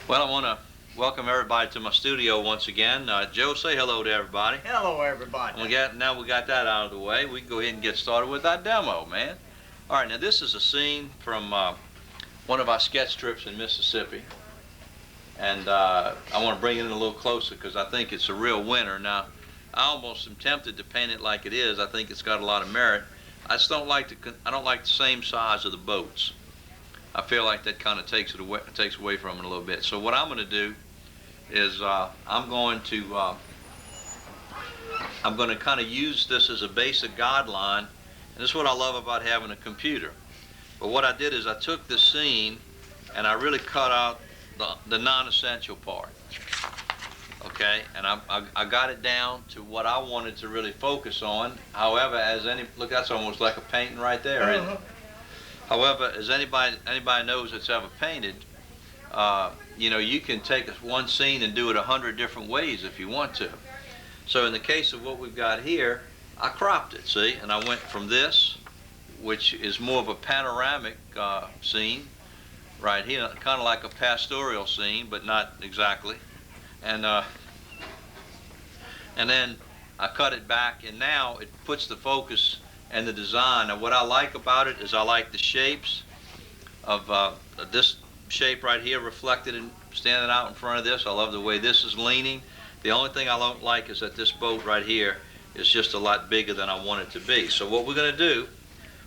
Well, I want to welcome everybody to my studio once again. Joe, say hello to everybody. Hello, everybody. Now we got that out of the way. We can go ahead and get started with our demo, man. All right, now this is a scene from one of our sketch trips in Mississippi. And I want to bring it in a little closer because I think it's a real winner. Now, I almost am tempted to paint it like it is. I think it's got a lot of merit. I just don't like the same size of the boats. I feel like that kind of takes away from it a little bit. So what I'm going to do is I'm going to kind of use this as a basic guideline, and this is what I love about having a computer. But what I did is I took the scene and I really cut out the non-essential part. Okay, and I got it down to what I wanted to really focus on. However, look, that's almost like a painting right there, isn't it? However, as anybody knows that's ever painted, you know, you can take one scene and do it 100 different ways if you want to. So in the case of what we've got here, I cropped it, see, and I went from this, which is more of a panoramic scene, right here, kind of like a pastoral scene, but not exactly. And then I cut it back, and now it puts the focus and the design. Now what I like about it is I like the shapes of this shape right here reflected and standing out in front of this. I love the way this is leaning. The only thing I don't like is that this boat right here is just a lot bigger than I want it to be. So what we're going to do,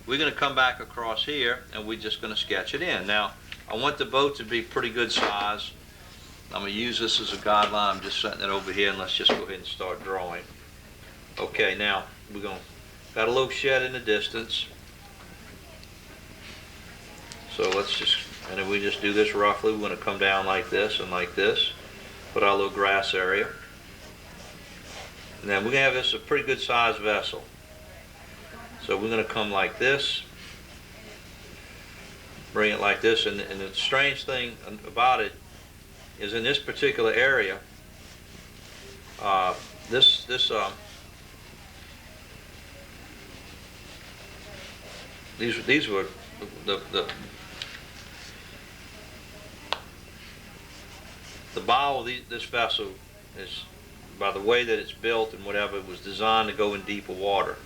we're going to come back across here and we're just going to sketch it in. Now I want the boat to be pretty good size. I'm going to use this as a guideline. I'm just setting it over here, and let's just go ahead and start drawing. Okay, now we're going to got a little shed in the distance. So let's just, and if we just do this roughly, we're going to come down like this and like this. Put our little grass area. And then we're going to have this a pretty good sized vessel. So we're going to come like this. Bring it like this. And the strange thing about it is in this particular area, these were the bow of this vessel is, by the way that it's built and whatever, it was designed to go in deeper water.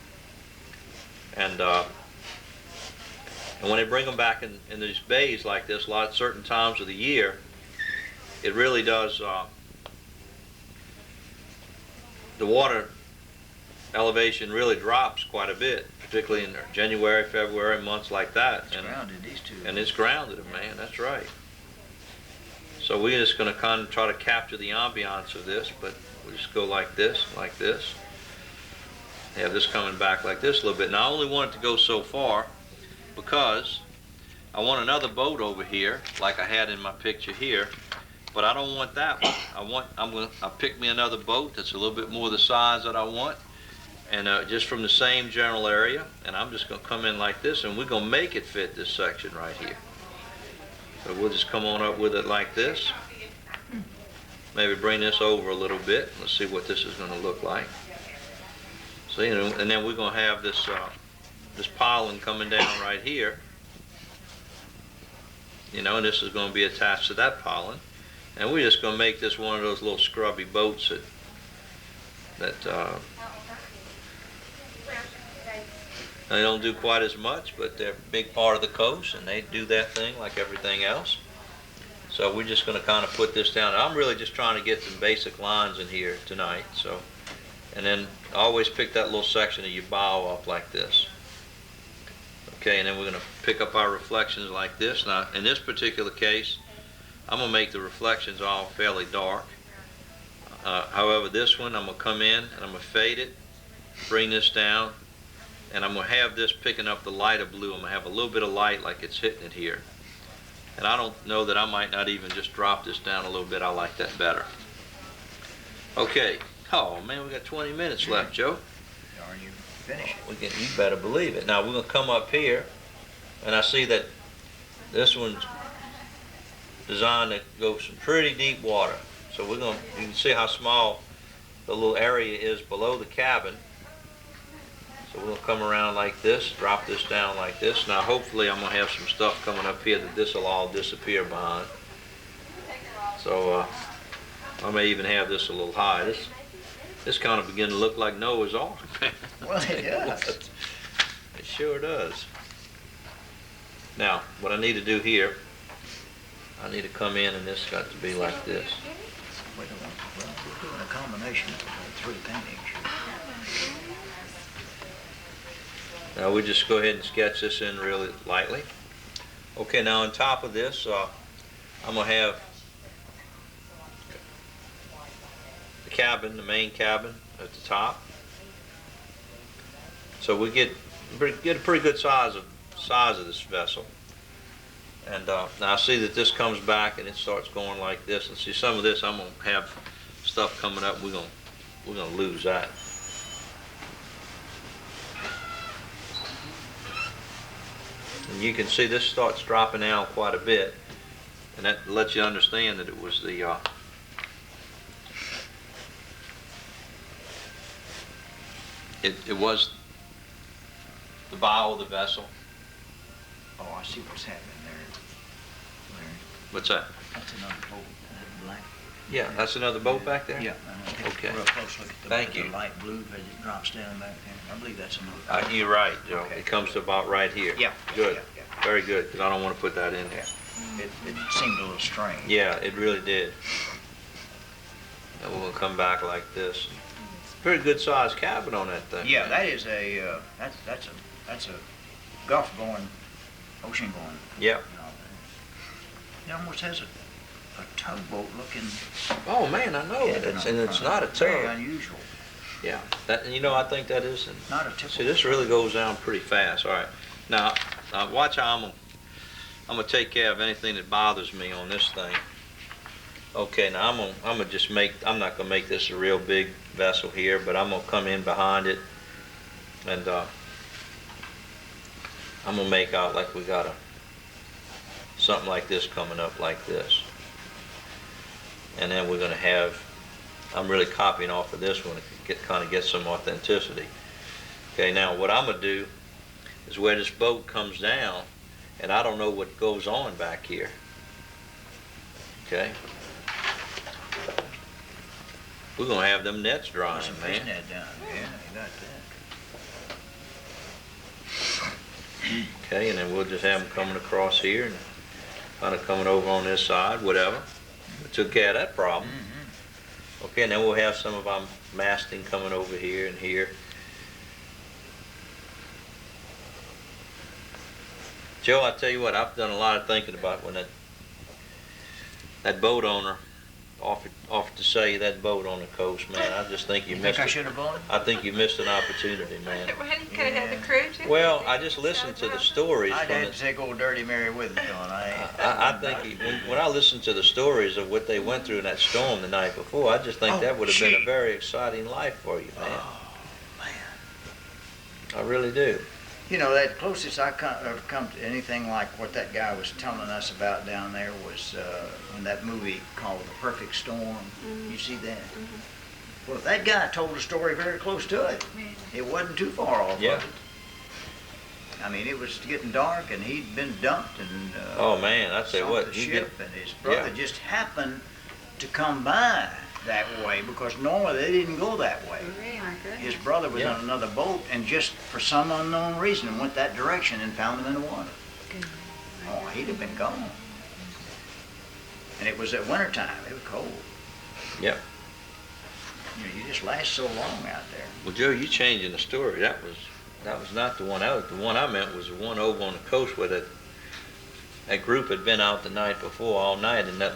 And when they bring them back in these bays like this, certain times of the year, it really does, the water elevation really drops quite a bit, particularly in January, February, months like that. It's grounded these two. And it's grounded them, man, that's right. So we're just going to kind of try to capture the ambiance of this, but we'll just go like this, like this. Have this coming back like this a little bit. Now I only want it to go so far because I want another boat over here, like I had in my picture here, but I don't want that one. I'll pick me another boat that's a little bit more the size that I want, and just from the same general area, and I'm just going to come in like this, and we're going to make it fit this section right here. So we'll just come on up with it like this. Maybe bring this over a little bit. Let's see what this is going to look like. See, and then we're going to have this this piling coming down right here. You know, and this is going to be attached to that piling. And we're just going to make this one of those little scrubby boats that they don't do quite as much, but they're a big part of the coast, and they do that thing like everything else. So we're just going to kind of put this down. I'm really just trying to get some basic lines in here tonight. So, and then always pick that little section of your bow up like this. Okay, and then we're going to pick up our reflections like this. Now, in this particular case, I'm going to make the reflections all fairly dark. However, this one, I'm going to come in and I'm going to fade it, bring this down, and I'm going to have this picking up the lighter blue. I'm going to have a little bit of light like it's hitting it here. And I don't know that I might not even just drop this down a little bit. I like that better. Okay. Oh, man, we got 20 minutes left, Joe. Are you finished? You better believe it. Now, we're going to come up here, and I see that this one's designed to go some pretty deep water. So you can see how small the little area is below the cabin. So we'll come around like this, drop this down like this. Now hopefully I'm going to have some stuff coming up here that this will all disappear behind. So I may even have this a little high. This kind of begin to look like Noah's Ark. Well, it does. It sure does. Now, what I need to do here, I need to come in and this got to be like this. Well, we're doing a combination of 3 paintings. Now we just go ahead and sketch this in really lightly. Okay, now on top of this, I'm going to have the cabin, the main cabin at the top. So we get a pretty good size of this vessel. And now I see that this comes back and it starts going like this. And see, some of this I'm going to have stuff coming up. We're going to lose that. And you can see this starts dropping out quite a bit, and that lets you understand that it was the it was the bow of the vessel. Oh, I see what's happening there. What's that? That's another boat, black. Yeah, that's another boat back there? Yeah. Okay. Real close look at the, Thank you. the light blue as it drops down back there. I believe that's another boat. You're right, Joe. Okay. It comes to about right here. Yeah. Good. Yeah. Very good, because I don't want to put that in there. It seemed a little strange. Yeah, it really did. And we're going to come back like this. Pretty good sized cabin on that thing. Yeah, that is a that's a Gulf going, ocean going. Yeah. It almost has a tugboat looking. Oh man, I know it. It's not a Very tug. unusual. Yeah. That, you know, I think that is. Not a typical. See, this really goes down pretty fast. All right. Now watch how I'm gonna take care of anything that bothers me on this thing. Okay. Now I'm gonna just make. I'm not gonna make this a real big vessel here, but I'm gonna come in behind it, and I'm gonna make out like we got something like this coming up like this, and then we're gonna have. I'm really copying off of this one to kind of get some authenticity. Okay. Now what I'm gonna do is where this boat comes down, and I don't know what goes on back here. Okay. We're gonna have them nets drying, Some man. fish net down. Yeah, you got that. Okay, and then we'll just have them coming across here and kind of coming over on this side, whatever. We took care of that problem. Okay, and then we'll have some of our masting coming over here and here. Joe, I tell you what, I've done a lot of thinking about when that boat owner offered to sell you that boat on the coast, man. I just think you missed Think I it. should have bought it? I think you missed an opportunity, man. Well, you could have had the crew too. Well, I just listened to the stories I'd from have to take old Dirty Mary with us, John. I think when I listened to the stories of what they went through in that storm the night before, I just think that would have been a very exciting life for you, man. Oh, man. I really do. You know, that closest I ever come to anything like what that guy was telling us about down there was in that movie called The Perfect Storm. You see that? Well, that guy told a story very close to it. It wasn't too far off Yeah. of it. I mean, it was getting dark, and he'd been dumped, and Oh man, I tell you sunk what, the you ship, get and his brother just happened to come by that way because normally they didn't go that way. His brother was Yeah. on another boat and just for some unknown reason went that direction and found him in the water. Oh, he'd have been gone. And it was at winter time. It was cold. Yep. You know, you just last so long out there. Well, Joe, you changing the story. That was not the one. The one I meant was the one over on the coast where that group had been out the night before all night, and that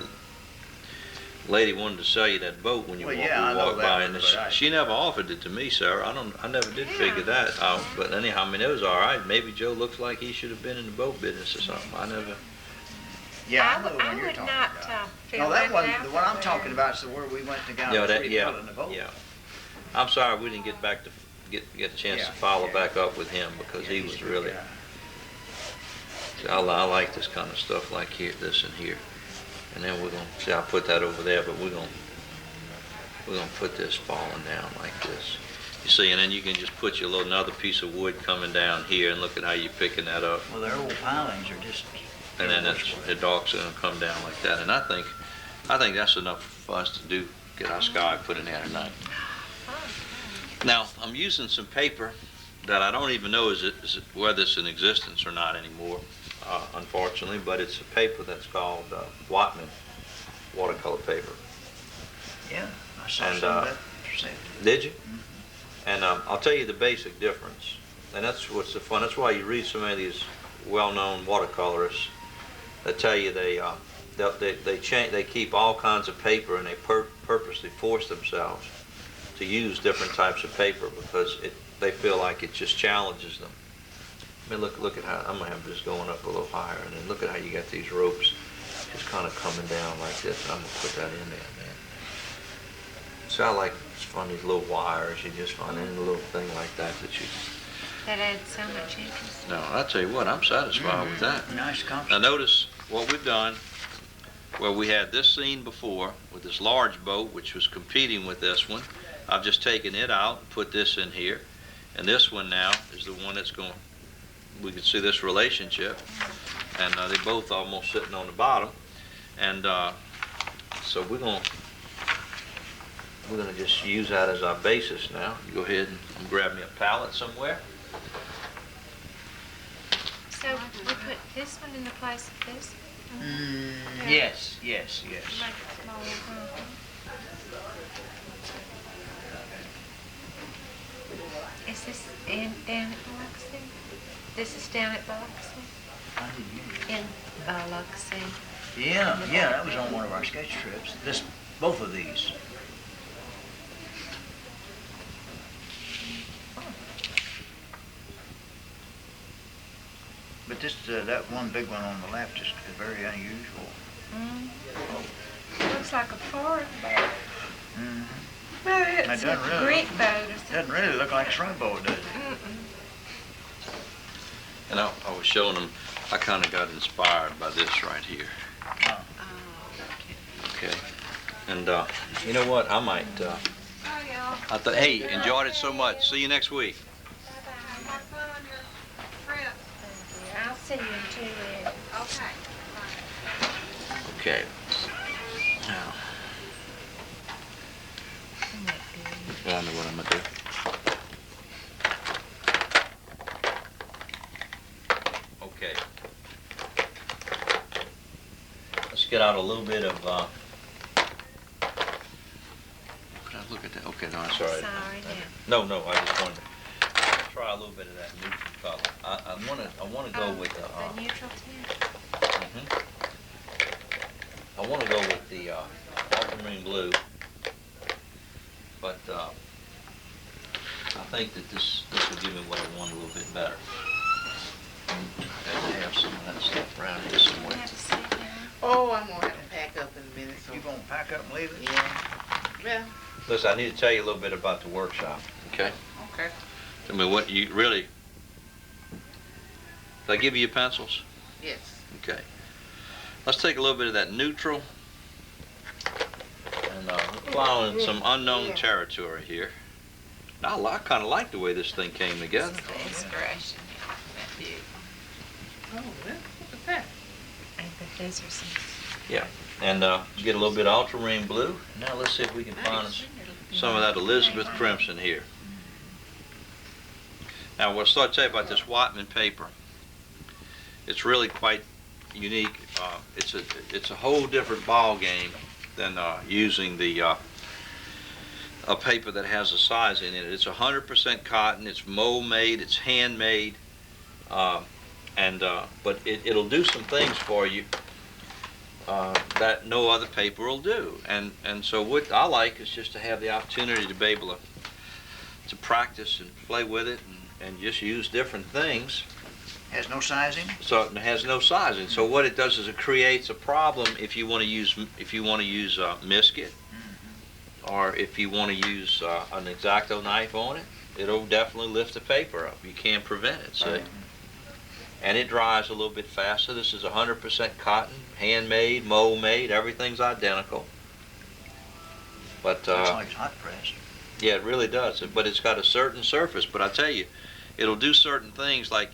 lady wanted to sell you that boat when you Well, walked yeah, I know by, that, and but she never offered it to me, sir. I never did figure that out. But anyhow, I mean, it was all right. Maybe Joe looks like he should have been in the boat business or something. I never. Yeah, I know the one I you're would talking not about. feel No, that left one, out the one I'm there. talking about is the where we went to go Yeah, and yeah, in the boat. yeah. I'm sorry we didn't get back to get a chance to follow back up with him because he he's was a good really. guy. I like this kind of stuff like here, this and here, and then we're gonna see. I'll put that over there, but we're gonna put this falling down like this. You see, and then you can just put your little another piece of wood coming down here, and look at how you're picking that up. Well, their old pilings are just. And then the dock's gonna come down like that. And I think I think that's enough for us to do, get our sky put in there tonight. Now, I'm using some paper that I don't even know whether it's in existence or not anymore, unfortunately, but it's a paper that's called Whatman watercolor paper. Yeah, I saw And, some of that for sale. Did you? And I'll tell you the basic difference, and that's what's the fun. That's why you read so many of these well-known watercolorists that tell you they keep all kinds of paper, and they purposely force themselves to use different types of paper because they feel like it just challenges them. I mean, look at how I'm gonna have this going up a little higher, and then look at how you got these ropes just kind of coming down like this. And I'm gonna put that in there, man. So I like find these little wires. You just find any little thing like that you. That adds so much interest. No, I tell you what, I'm satisfied with that. Nice Now compliment. notice what we've done. Well, we had this scene before with this large boat, which was competing with this one. I've just taken it out and put this in here. And this one now is the one that's going, we can see this relationship. And they're both almost sitting on the bottom. And so we're gonna just use that as our basis now. You go ahead and grab me a palette somewhere. So we put this one in the place of this one? Yes. Make it smaller. Is this down at Biloxi? This is down at Biloxi? I didn't hear you. In Biloxi. Yeah, that was on one of our sketch trips. Both of these. But that one big one on the left is very unusual. Looks like a foreign boat. Mm-hmm. But it's a Greek boat or something. Doesn't really look like a shrimp boat, does it? And I was showing them, I kind of got inspired by this right here. Oh. Okay. And you know what? I might, I thought, hey, enjoyed it so much. See you next week. Have fun on your trip. I'll see you in 2 years. Okay. Okay. Now, I know what I'm gonna do. Okay. Let's get out a little bit of, could I look at that? Okay, no, I'm sorry. Sorry, No, I just wanted to try a little bit of that neutral color. I wanna go with the, the neutral tint. I want to go with the ultramarine blue, but I think that this will give me what I want a little bit better. I have some of that stuff around here somewhere. Oh, I'm gonna have to pack up in a minute. So. You gonna pack up and leave it? Yeah. Well. Listen, I need to tell you a little bit about the workshop, okay? Okay. Tell me what you really, did I give you your pencils? Yes. Okay. Let's take a little bit of that neutral and we're plowing some unknown territory here. Now, I kind of like the way this thing came together. This is the inspiration. That view. Oh, well, look at that. But these are some. Yeah, and get a little bit of ultramarine blue. Now let's see if we can find us some of that Elizabeth crimson here. Now, what I'll start to tell you about this Whatman paper. It's really quite unique. It's a whole different ball game than using the a paper that has a size in it. It's 100% cotton. It's mold made. It's handmade, but it'll do some things for you that no other paper will do. And so what I like is just to have the opportunity to be able to practice and play with it and just use different things. Has no sizing? So it has no sizing. So what it does is it creates a problem if you want to use Misket, or if you want to use an X-Acto knife on it. It'll definitely lift the paper up. You can't prevent it. See, and it dries a little bit faster. This is 100% cotton, handmade, mold made. Everything's identical. But Looks like it's hot pressed. yeah, it really does. But it's got a certain surface. But I tell you, it'll do certain things like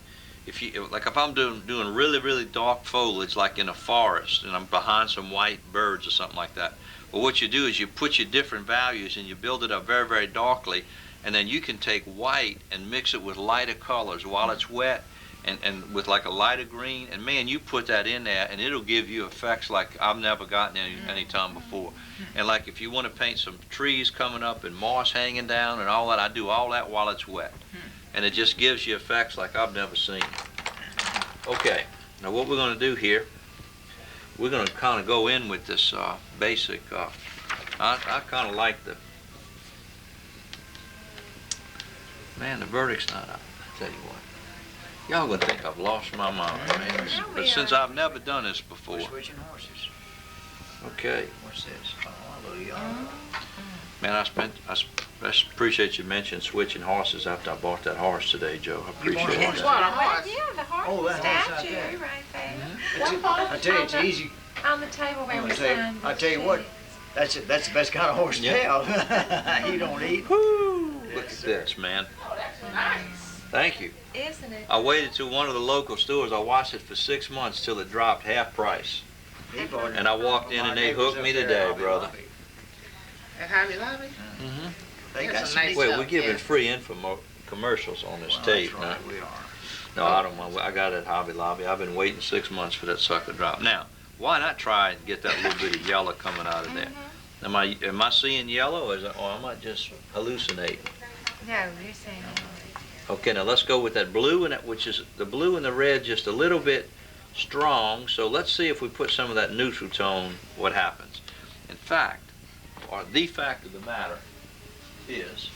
if I'm doing really, really dark foliage, like in a forest, and I'm behind some white birds or something like that. Well, what you do is you put your different values and you build it up very, very darkly, and then you can take white and mix it with lighter colors while it's wet, and with like a lighter green, and man, you put that in there and it'll give you effects like I've never gotten any time before. And like if you want to paint some trees coming up and moss hanging down and all that, I do all that while it's wet. And it just gives you effects like I've never seen. Okay, now what we're going to do here, we're going to kind of go in with this basic, I kind of like the, man, the verdict's not up, I tell you what. Y'all gonna think I've lost my mind, man. But since I've never done this before. We're switching horses. Okay. What's this? Oh, a little yellow. Man, I appreciate you mentioning switching horses after I bought that horse today, Joe. I appreciate bought a horse? that. What, a horse? Yeah, the horse Oh, that horse out statue there. right there. I tell you, it's easy. On the table where we signed. I tell you what, that's it. That's the best kind of horse to Yeah. have. You don't eat. Woo! Look at Yes, sir. this, man. Oh, that's nice. Thank you. Isn't it? I waited to one of the local stores. I watched it for 6 months till it dropped half price. He bought it. And I walked in and they hooked me today, brother. At Hobby Lobby? Mm-hmm. They That's got a some nice neat- Well, we're giving yeah. free info commercials on this Well, tape that's now. right, we are. No, I don't want. I got it at Hobby Lobby. I've been waiting 6 months for that sucker to drop. Now, why not try and get that little bit of yellow coming out of there? Am I seeing yellow, or am I just hallucinating? No, you're saying it. Okay, now let's go with that blue, and that, which is the blue and the red, just a little bit strong. So let's see if we put some of that neutral tone, what happens. In fact, or the fact of the matter is,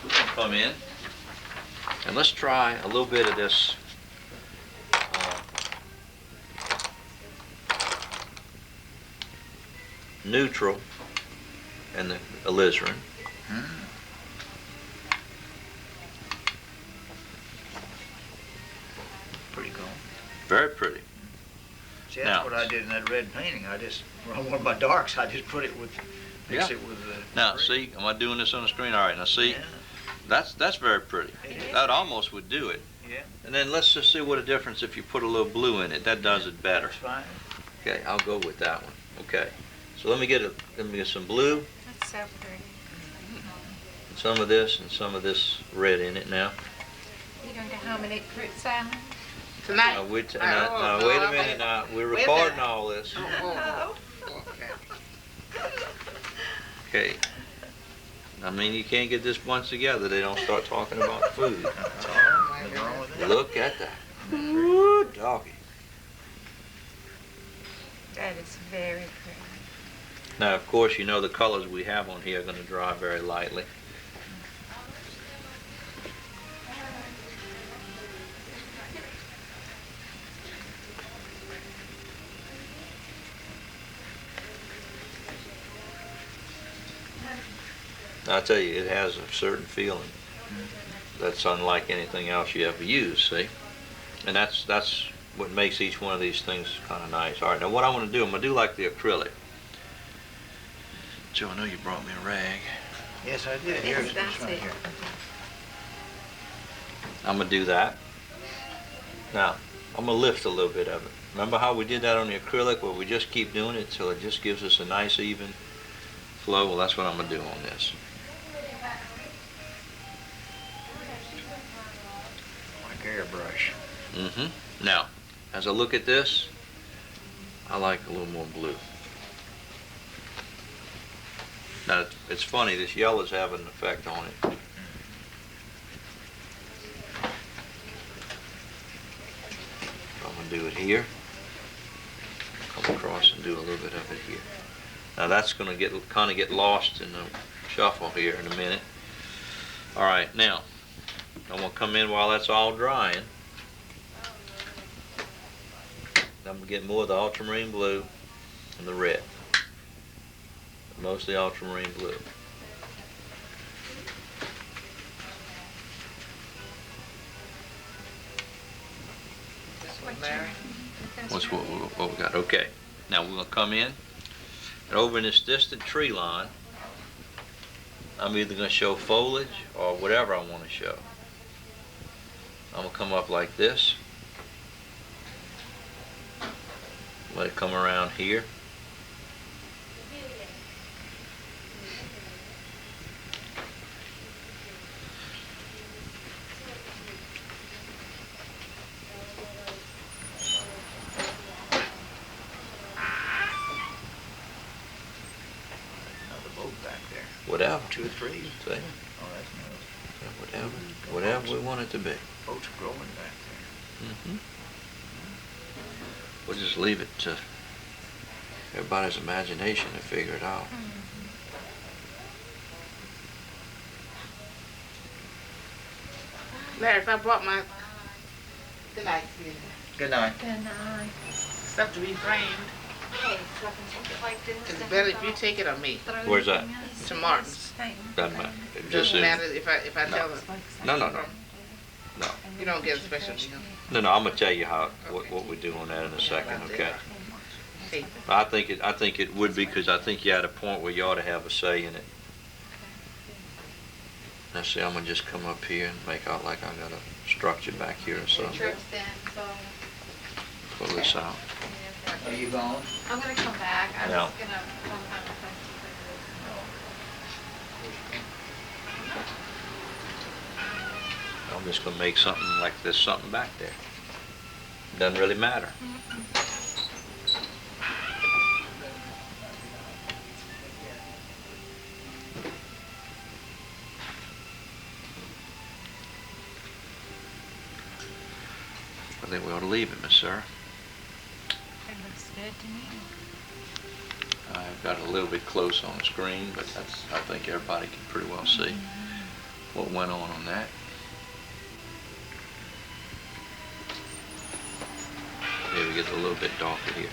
we can come in and let's try a little bit of this neutral and the alizarin. Pretty cool. Very pretty. See, that's Now- what I did in that red painting. I just, on one of my darks, I just put it with, mix Yeah. it with the. Now, see, am I doing this on the screen? All right, now see, Yeah, that's very pretty. it is. That almost would do it. Yeah. And then let's just see what a difference if you put a little blue in it. That does it better. That's fine. Okay, I'll go with that one. Okay, so let me get some blue, That's so pretty. and some of this, and some of this red in it now. You gonna go home and eat fruit salad? Tonight? Now, wait Oh, now, wait a minute now. We're Wait a recording minute. all this. Oh, okay. Okay. I mean, you can't get this bunch together. They don't start talking about food. That's all. Nothing wrong with that. Look at that. Ooh, doggy. That is very pretty. Now, of course, you know the colors we have on here are going to dry very lightly. I tell you, it has a certain feeling that's unlike anything else you ever use, see? And that's what makes each one of these things kind of nice. All right, now what I want to do, I'm going to do like the acrylic. Joe, I know you brought me a rag. Yes, I did. Yes, Here's that's this one it. here. I'm going to do that. Now, I'm going to lift a little bit of it. Remember how we did that on the acrylic where we just keep doing it till it just gives us a nice even flow? Well, that's what I'm going to do on this. Like airbrush. Mm-hmm. Now, as I look at this, I like a little more blue. Now, it's funny, this yellow's having an effect on it. I'm going to do it here. Come across and do a little bit of it here. Now, that's going to kind of get lost in the shuffle here in a minute. All right, now, I'm going to come in while that's all drying. I'm going to get more of the ultramarine blue and the red. Mostly ultramarine blue. This one, Larry? What's what we got? Okay. Now we're going to come in and over in this distant tree line, I'm either going to show foliage or whatever I want to show. I'm gonna come up like this. Let it come around here. Another boat back there. Whatever. 2 or 3. See? Oh, that's nice. Whatever we want it to be. Boats are growing back there. Mm-hmm. We'll just leave it to everybody's imagination to figure it out. Larry, if I brought my good night, Sienna. Good night. Then I, Stuff to be framed. okay, so I can take it like this. It's and better if have you it take it or me. all thrown Where's that? in. To Martin's. Doesn't matter. It It just doesn't is. matter if I tell them. No. No. You don't get a special deal. No, I'm gonna tell you what we do on that in a second, okay? Hey, I think it would be, because I think you're at a point where you ought to have a say in it. Now see, I'm gonna just come up here and make out like I got a structure back here or something. Pull this out. Are you gone? I'm gonna come back. I'm No. just gonna come home and find I'm just gonna make something like there's something back there. Doesn't really matter. I think we ought to leave it, Miss Sarah. It looks good to me. I've got it a little bit close on the screen, but I think everybody can pretty well see what went on that. Maybe get a little bit darker here.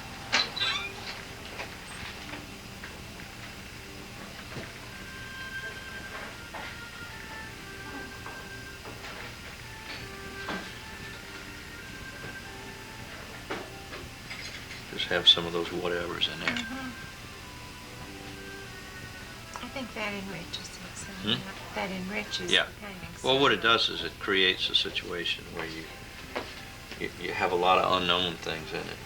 Just have some of those whatevers in there. I think that enriches it. So Hmm? that enriches Yeah. the paintings. Well, what it does is it creates a situation where you have a lot of unknown things in it.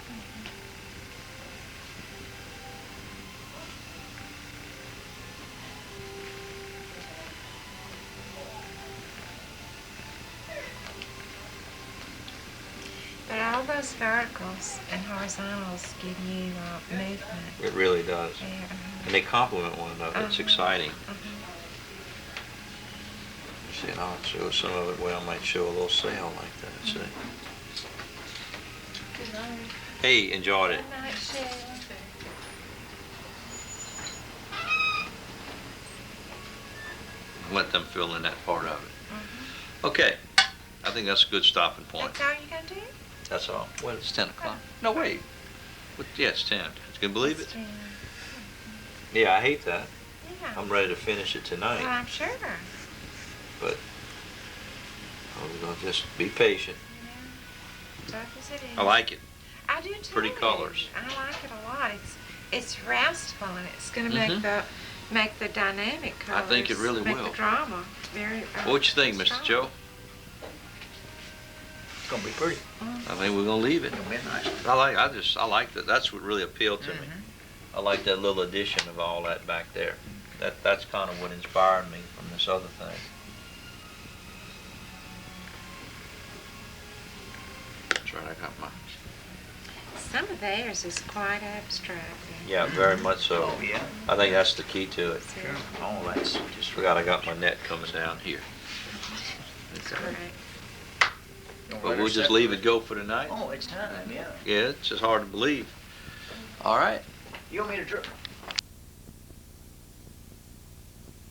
But all those verticals and horizontals give you movement. It really does. Yeah. And they complement one another. It's exciting. See, and I'll show some of it where I might show a little sail like that, see? Good night. Hey, enjoyed it. Good night, Sheila. Let them fill in that part of it. Okay, I think that's a good stopping point. That's all you gonna do? That's all. Well, it's 10 o'clock. No, wait. Yeah, it's 10. Can you believe it? Yeah, I hate that. Yeah. I'm ready to finish it Well, tonight, I'm sure. but we're gonna just be patient. Tough as it is. I like it. I do too. Pretty colors. I like it a lot. It's restful and it's gonna make Mhm. make the dynamic I colors. think it really make will. the drama very. What you think, Mr. strong. Joe? It's gonna be pretty. I think we're gonna leave it. It'll be nice. I like that. That's what really appealed to me. I like that little addition of all that back there. That's kind of what inspired me from this other thing. That's right, I got my, Some of theirs is quite abstract. yeah, very much so. Oh, yeah. I think that's the key to it. Sure. Oh, that's just Just forgot I got my net coming down here. It's great. Don't But let we'll her just leave it separate. go for tonight. Oh, it's time, yeah. Yeah, it's just hard to believe. All right. You want me to drip?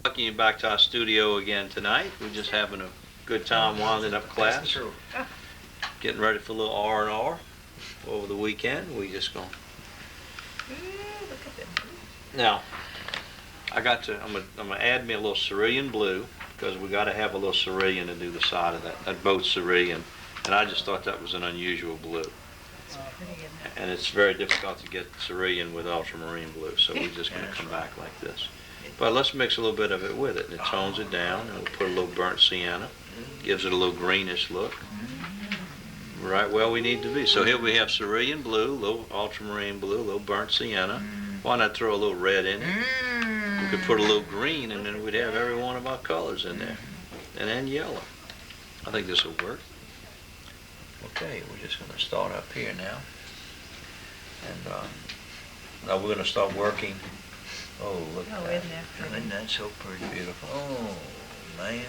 Welcome you back to our studio again tonight. We're just having a good time winding up class, True. getting ready for a little R&R over the weekend. We just gonna Ooh, look at them. now. I'm gonna add me a little cerulean blue, because we got to have a little cerulean to do the side of that boat's cerulean, and I just thought that was an unusual blue. And it's very difficult to get cerulean with ultramarine blue, so we're just going to come back like this. But let's mix a little bit of it with it, and it tones it down, and we'll put a little burnt sienna, gives it a little greenish look. right where we need to be. So here we have cerulean blue, a little ultramarine blue, a little burnt sienna. Why not throw a little red in it? We could put a little green, and then we'd have every one of our colors in there. And then yellow. I think this will work. Okay, we're just going to start up here now. And now we're going to start working. Oh, look at that. Isn't that so pretty? Beautiful. Oh, man.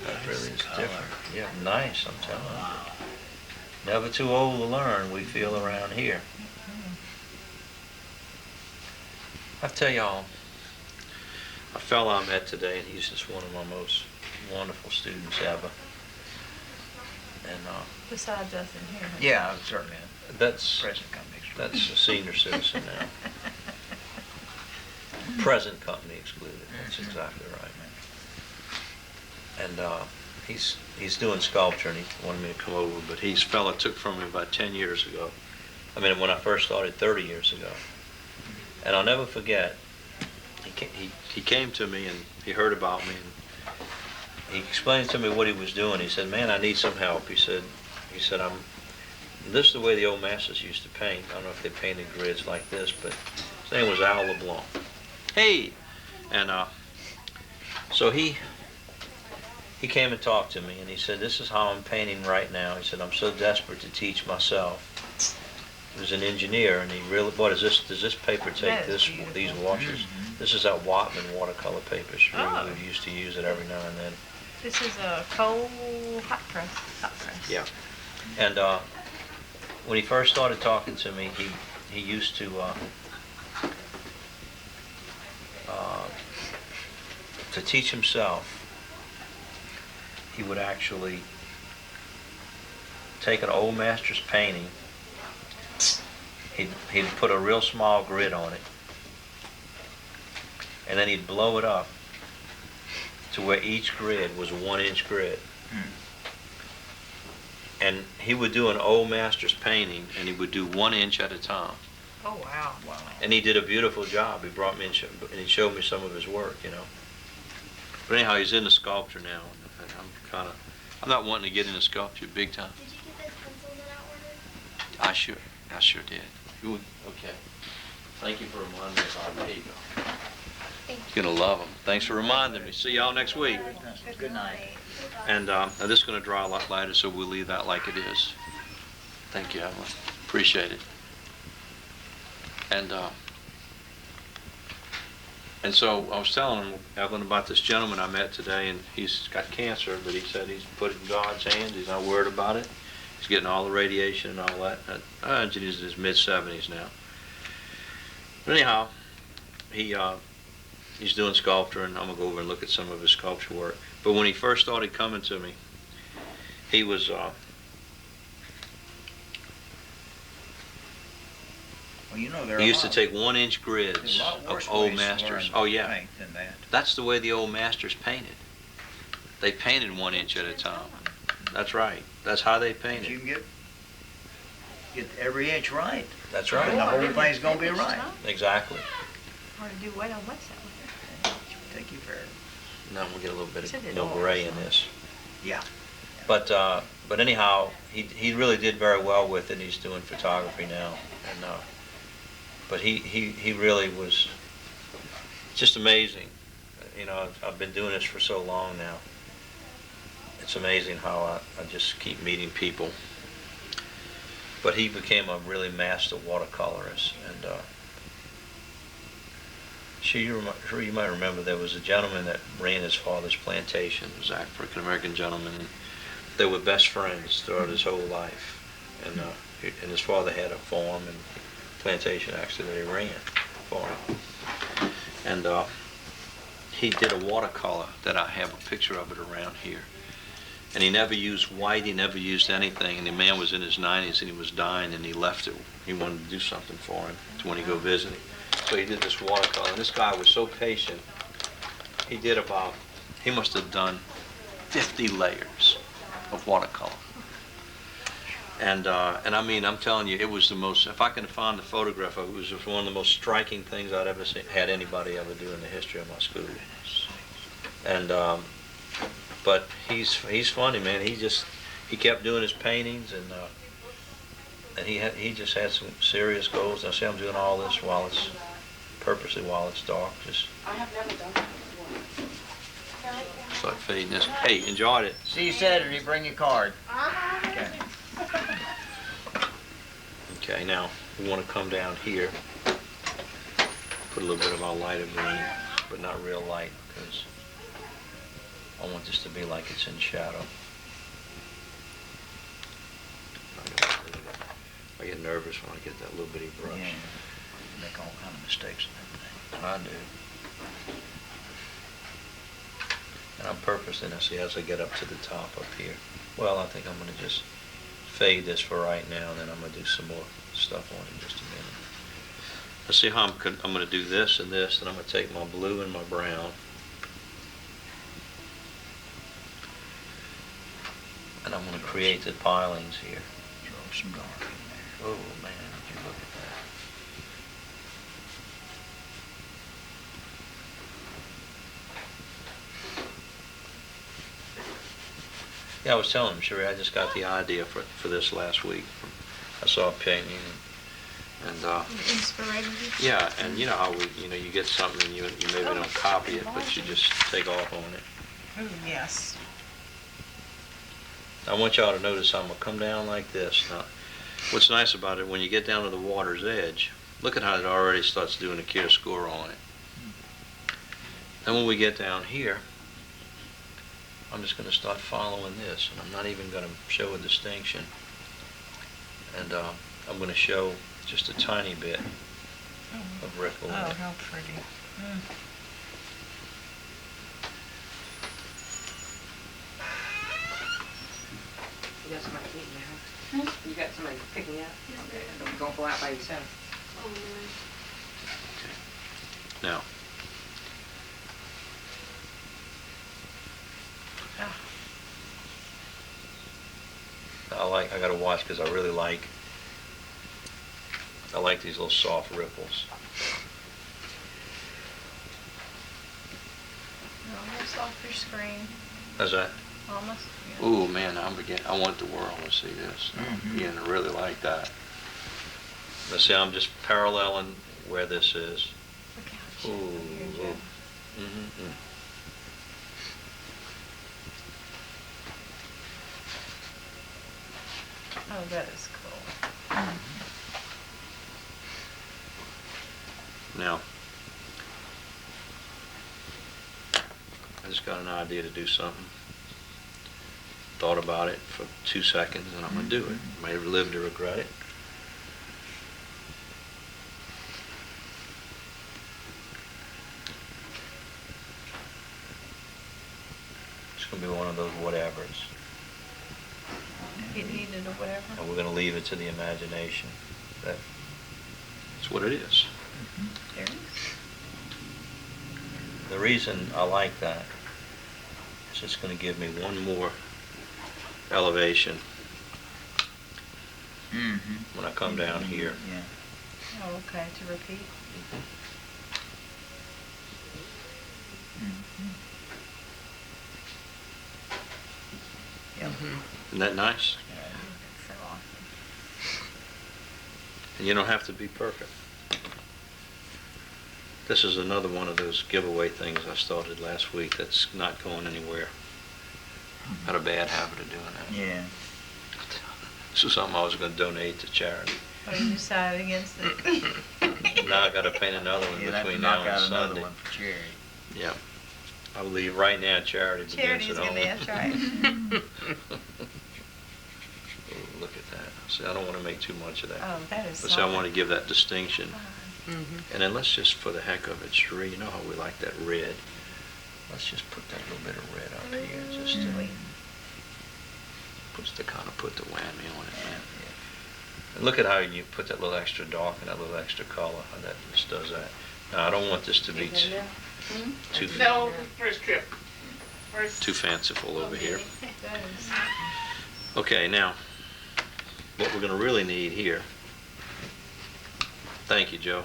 That really is color. different. Yeah, nice, I'm telling you. Never too old to learn, we feel around here. I tell y'all, a fellow I met today, and he's just one of my most wonderful students ever. And Besides us in here. Yeah, certainly. that's Present company. a senior citizen now. Present company excluded. That's exactly right. And he's doing sculpture, and he wanted me to come over. But he's a fella took from me about 10 years ago. I mean, when I first started 30 years ago. And I'll never forget. He came to me and he heard about me, and he explained to me what he was doing. He said, "Man, I need some help." He said, this is the way the old masters used to paint. I don't know if they painted grids like this, but his name was Al LeBlanc. Hey, and so he came and talked to me, and he said, "This is how I'm painting right now." He said, "I'm so desperate to teach myself." He was an engineer, and he really, does this paper take these washes? This is that Whatman watercolor paper. We used to use it every now and then. This is a coal hot press. Yeah. And when he first started talking to me, he used to teach himself. He would actually take an old master's painting. He'd put a real small grid on it, and then he'd blow it up to where each grid was a 1-inch grid. And he would do an old master's painting, and he would do 1 inch at a time. Oh, wow. And he did a beautiful job. He brought me in and he showed me some of his work, you know. But anyhow, he's into sculpture now, and I'm not wanting to get into sculpture big time. Did you get those pencils that I ordered? I sure did. Okay. Thank you for reminding me about them. Here you go. You're gonna love them. Thanks for reminding me. See y'all next week. Good night. And now this is going to dry a lot lighter, so we'll leave that like it is. Thank you, Evelyn. Appreciate it. And so I was telling Evelyn about this gentleman I met today, and he's got cancer, but he said he's put it in God's hands. He's not worried about it. He's getting all the radiation and all that. And he's in his mid-70s now. But anyhow, he's doing sculpture, and I'm going to go over and look at some of his sculpture work. But when he first started coming to me, he was Well, you know, he used to take 1-inch grids there's a lot of worse old ways to masters. learn Oh yeah, paint than that. that's the way the old masters painted. They painted 1 inch at a time. That's right. That's how they If you painted. can get every inch right, That's and the right. whole thing's gonna be right. Exactly. Or to do what on what's that? Take you forever. Now we'll get a little bit Said of it no all, gray so. in this. Yeah. But anyhow, he really did very well with it. He's doing photography now, and but he really was just amazing. You know, I've been doing this for so long now. It's amazing how I just keep meeting people. But he became a really master watercolorist, and sure you might remember there was a gentleman that ran his father's plantation. He was an African American gentleman, and they were best friends throughout his whole life. And his father had a farm and plantation actually that he ran for him. And he did a watercolor that I have a picture of it around here. And he never used white, he never used anything, and the man was in his 90s and he was dying, and he left it. He wanted to do something for him when he go visiting. So he did this watercolor, and this guy was so patient. He must have done 50 layers of watercolor. And I mean, I'm telling you, it was the most, if I can find the photograph of it, it was just one of the most striking things I'd ever seen, had anybody ever do in the history of my school. And but he's funny, man. He kept doing his paintings, and And he just had some serious goals. I see I'm doing all this purposely while it's dark. Just I have never done that before. start fading this. Hey, enjoyed it. See you Saturday, bring your card. Okay. Okay, now we want to come down here, put a little bit of our lighter green, but not real light, because I want this to be like it's in shadow. I get nervous when I get that little bitty brush. Yeah. You make all kind of mistakes and everything. I do. And I'm purposing this, see, as I get up to the top up here. Well, I think I'm going to just fade this for right now, and then I'm going to do some more stuff on it in just a minute. Let's see how I'm going to do this and this, and I'm going to take my blue and my brown. And I'm going to create the pilings here. Throw some dark in there. Oh man, would you look at that. Yeah, I was telling him, Sherry, I just got the idea for this last week. I saw a painting and Inspiration. yeah, and you know how you get something and you maybe don't copy it, but you just take off on it. Oh, yes. I want y'all to notice I'm going to come down like this. Now, what's nice about it, when you get down to the water's edge, look at how it already starts doing a chiaroscuro on it. Then when we get down here, I'm just going to start following this, and I'm not even going to show a distinction. And I'm going to show just a tiny bit of ripple in Oh, it. how pretty. Mm. You got somebody eating now? You got somebody picking you up? Okay, don't go out by yourself. Now, I got to watch because I really like these little soft ripples. Almost off your screen. How's that? Almost. Yeah. Ooh, man, I want the world to see this. Again, I really like that. Let's see, I'm just paralleling where this is. Look how Ooh, Here, ooh. Joe. Mm-hmm. Oh, that is cool. Now, I just got an idea to do something. Thought about it for 2 seconds, and I'm going to do it. May live to regret it. It's going to be one of those whatevers. Get heated or whatever. And we're going to leave it to the imagination. That's what it is. There it is. The reason I like that is it's going to give me one more elevation when I come down here. Yeah. Oh, okay, to repeat. Yep. Isn't that nice? That's so awesome. And you don't have to be perfect. This is another one of those giveaway things I started last week that's not going anywhere. I had a bad habit of doing that. Yeah. This is something I was going to donate to charity. What you decided against it? Now I got to paint another one You'll have to between knock now and out another Sunday. one for charity. Yeah. I believe right now charity begins Charity's at gonna home. be, that's right. Oh, look at that. See, I don't want to make too much of that. Oh, that is But see, I want to solid. give that distinction. Mm-hmm. And then let's just, for the heck of it, Sheree, you know how we like that red. Let's just put that little bit of red up here, just to kind of put the whammy on it, man. And look at how you put that little extra dark and that little extra color. How that just does that. Now, I don't want this to be too No, first trip. too fanciful over here. That is. Okay, now, what we're going to really need here. Thank you, Joe.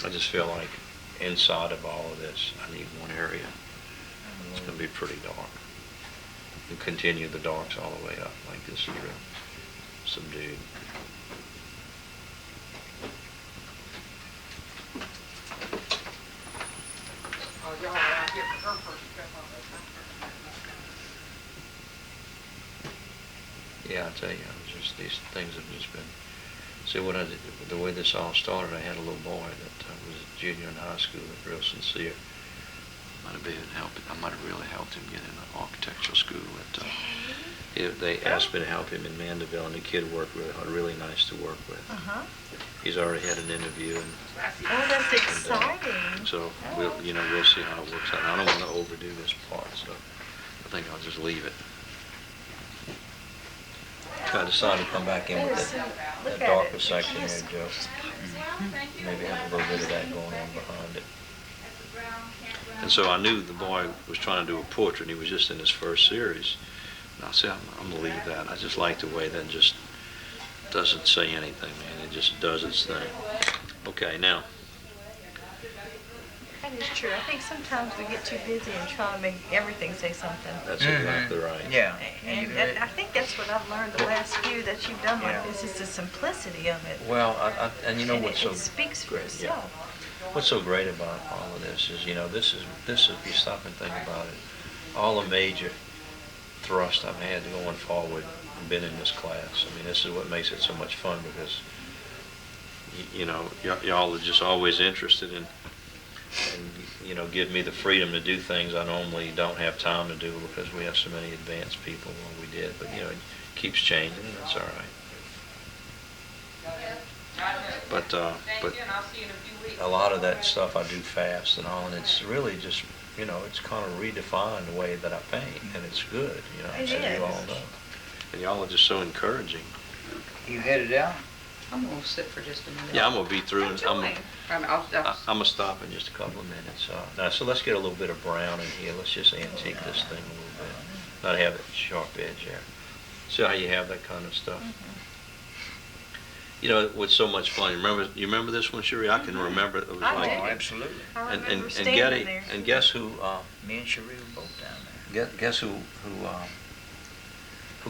I just feel like inside of all of this, I need one area. It's going to be pretty dark. and continue the darks all the way up. Like this is real subdued. Oh, y'all are out here for her first trip on this. Yeah, I tell you, just these things have just been. See what I did, the way this all started. I had a little boy that was a junior in high school, real sincere. I might have really helped him get into architectural school. They asked me to help him in Mandeville, and the kid worked really nice to work with. He's already had an interview, and Oh, that's exciting. so we'll see how it works out. I don't want to overdo this part, so I think I'll just leave it. I decided to come back in with that darker section there, Joe. Maybe have a little bit of that going on behind it. And so I knew the boy was trying to do a portrait, and he was just in his first series. And I said, I'm going to leave that. I just like the way that just doesn't say anything, man. It just does its thing. Okay, now. That is true. I think sometimes we get too busy and try to make everything say something. That's exactly right. Yeah. And I think that's what I've learned the last few that you've done like this is the simplicity of it. Well, and you know And what's it speaks for itself. What's so great about all of this is, this is if you stop and think about it, all the major thrust I've had going forward have been in this class. I mean, this is what makes it so much fun because, y'all are just always interested in, and give me the freedom to do things I normally don't have time to do because we have so many advanced people. Well, we did, but it keeps changing, and that's all right. But a lot of that stuff I do fast and all, and it's really just, it's kind of redefined the way that I paint, and it's good, as you all know. And y'all are just so encouraging. You headed out? I'm going to sit for just a minute. Yeah, I'm going to be through, and I'm I'll going to stop in just a couple of minutes. Now, so let's get a little bit of brown in here. Let's just antique this thing a little bit. Not have that sharp edge there. See how you have that kind of stuff? What's so much fun? You remember this one, Cherie? I can remember it. It was I like, do. Oh, absolutely. I and remember Getty, standing there. and guess who? Me and Cherie were both down there. Guess who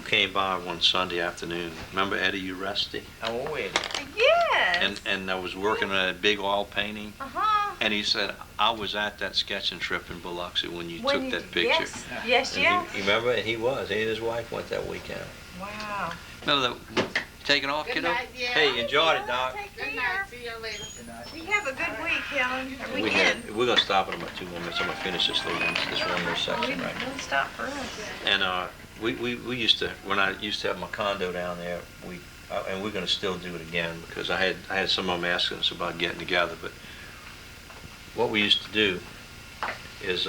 came by one Sunday afternoon? Remember Eddie Uresti? Oh, Eddie. Yes. And I was working on a big oil painting, and he said, I was at that sketching trip in Biloxi when you took that picture. Yes. And you remember? And he was. He and his wife went that weekend. Wow. Remember that? Taking off, Good kiddo? night, yeah. Hey, enjoyed it, Doc. Take Good care. night, see you later. You have a good week, Helen. Or weekend. We're going to stop in about 2 more minutes. I'm going to finish this one little section right here. Don't stop for us. And we used to, when I used to have my condo down there, and we're going to still do it again because I had some of them asking us about getting together. But what we used to do is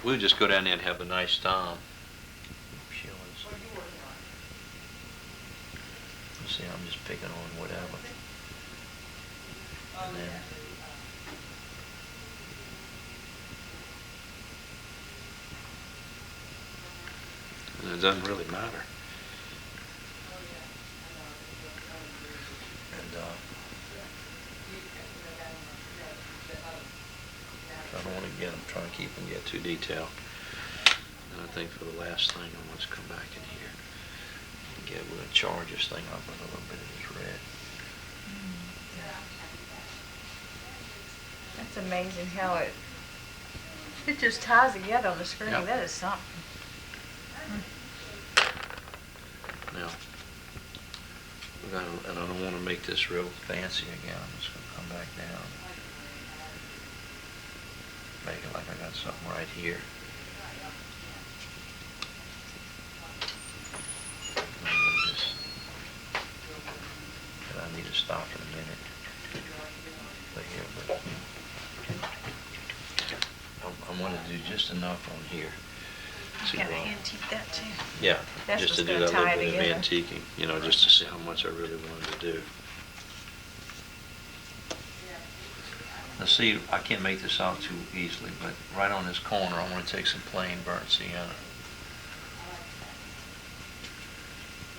we would just go down there and have a nice time. See, I'm just picking on whatever. And it doesn't really matter. And I don't want to get, I'm trying to keep them get too detailed. And I think for the last thing, I want to come back in here. We're going to charge this thing up with a little bit of this red. That's amazing how it just ties together on the screen. Yep. That is something. Now, and I don't want to make this real fancy again. I'm just going to come back down. Make it like I got something right here. I need to stop in a minute. But I want to do just enough on here. You gotta antique that too. Yeah, That's just to what's do gonna that tie little it bit of together. antiquing, just to see how much I really wanted to do. Now see, I can't make this out too easily, but right on this corner, I want to take some plain burnt sienna.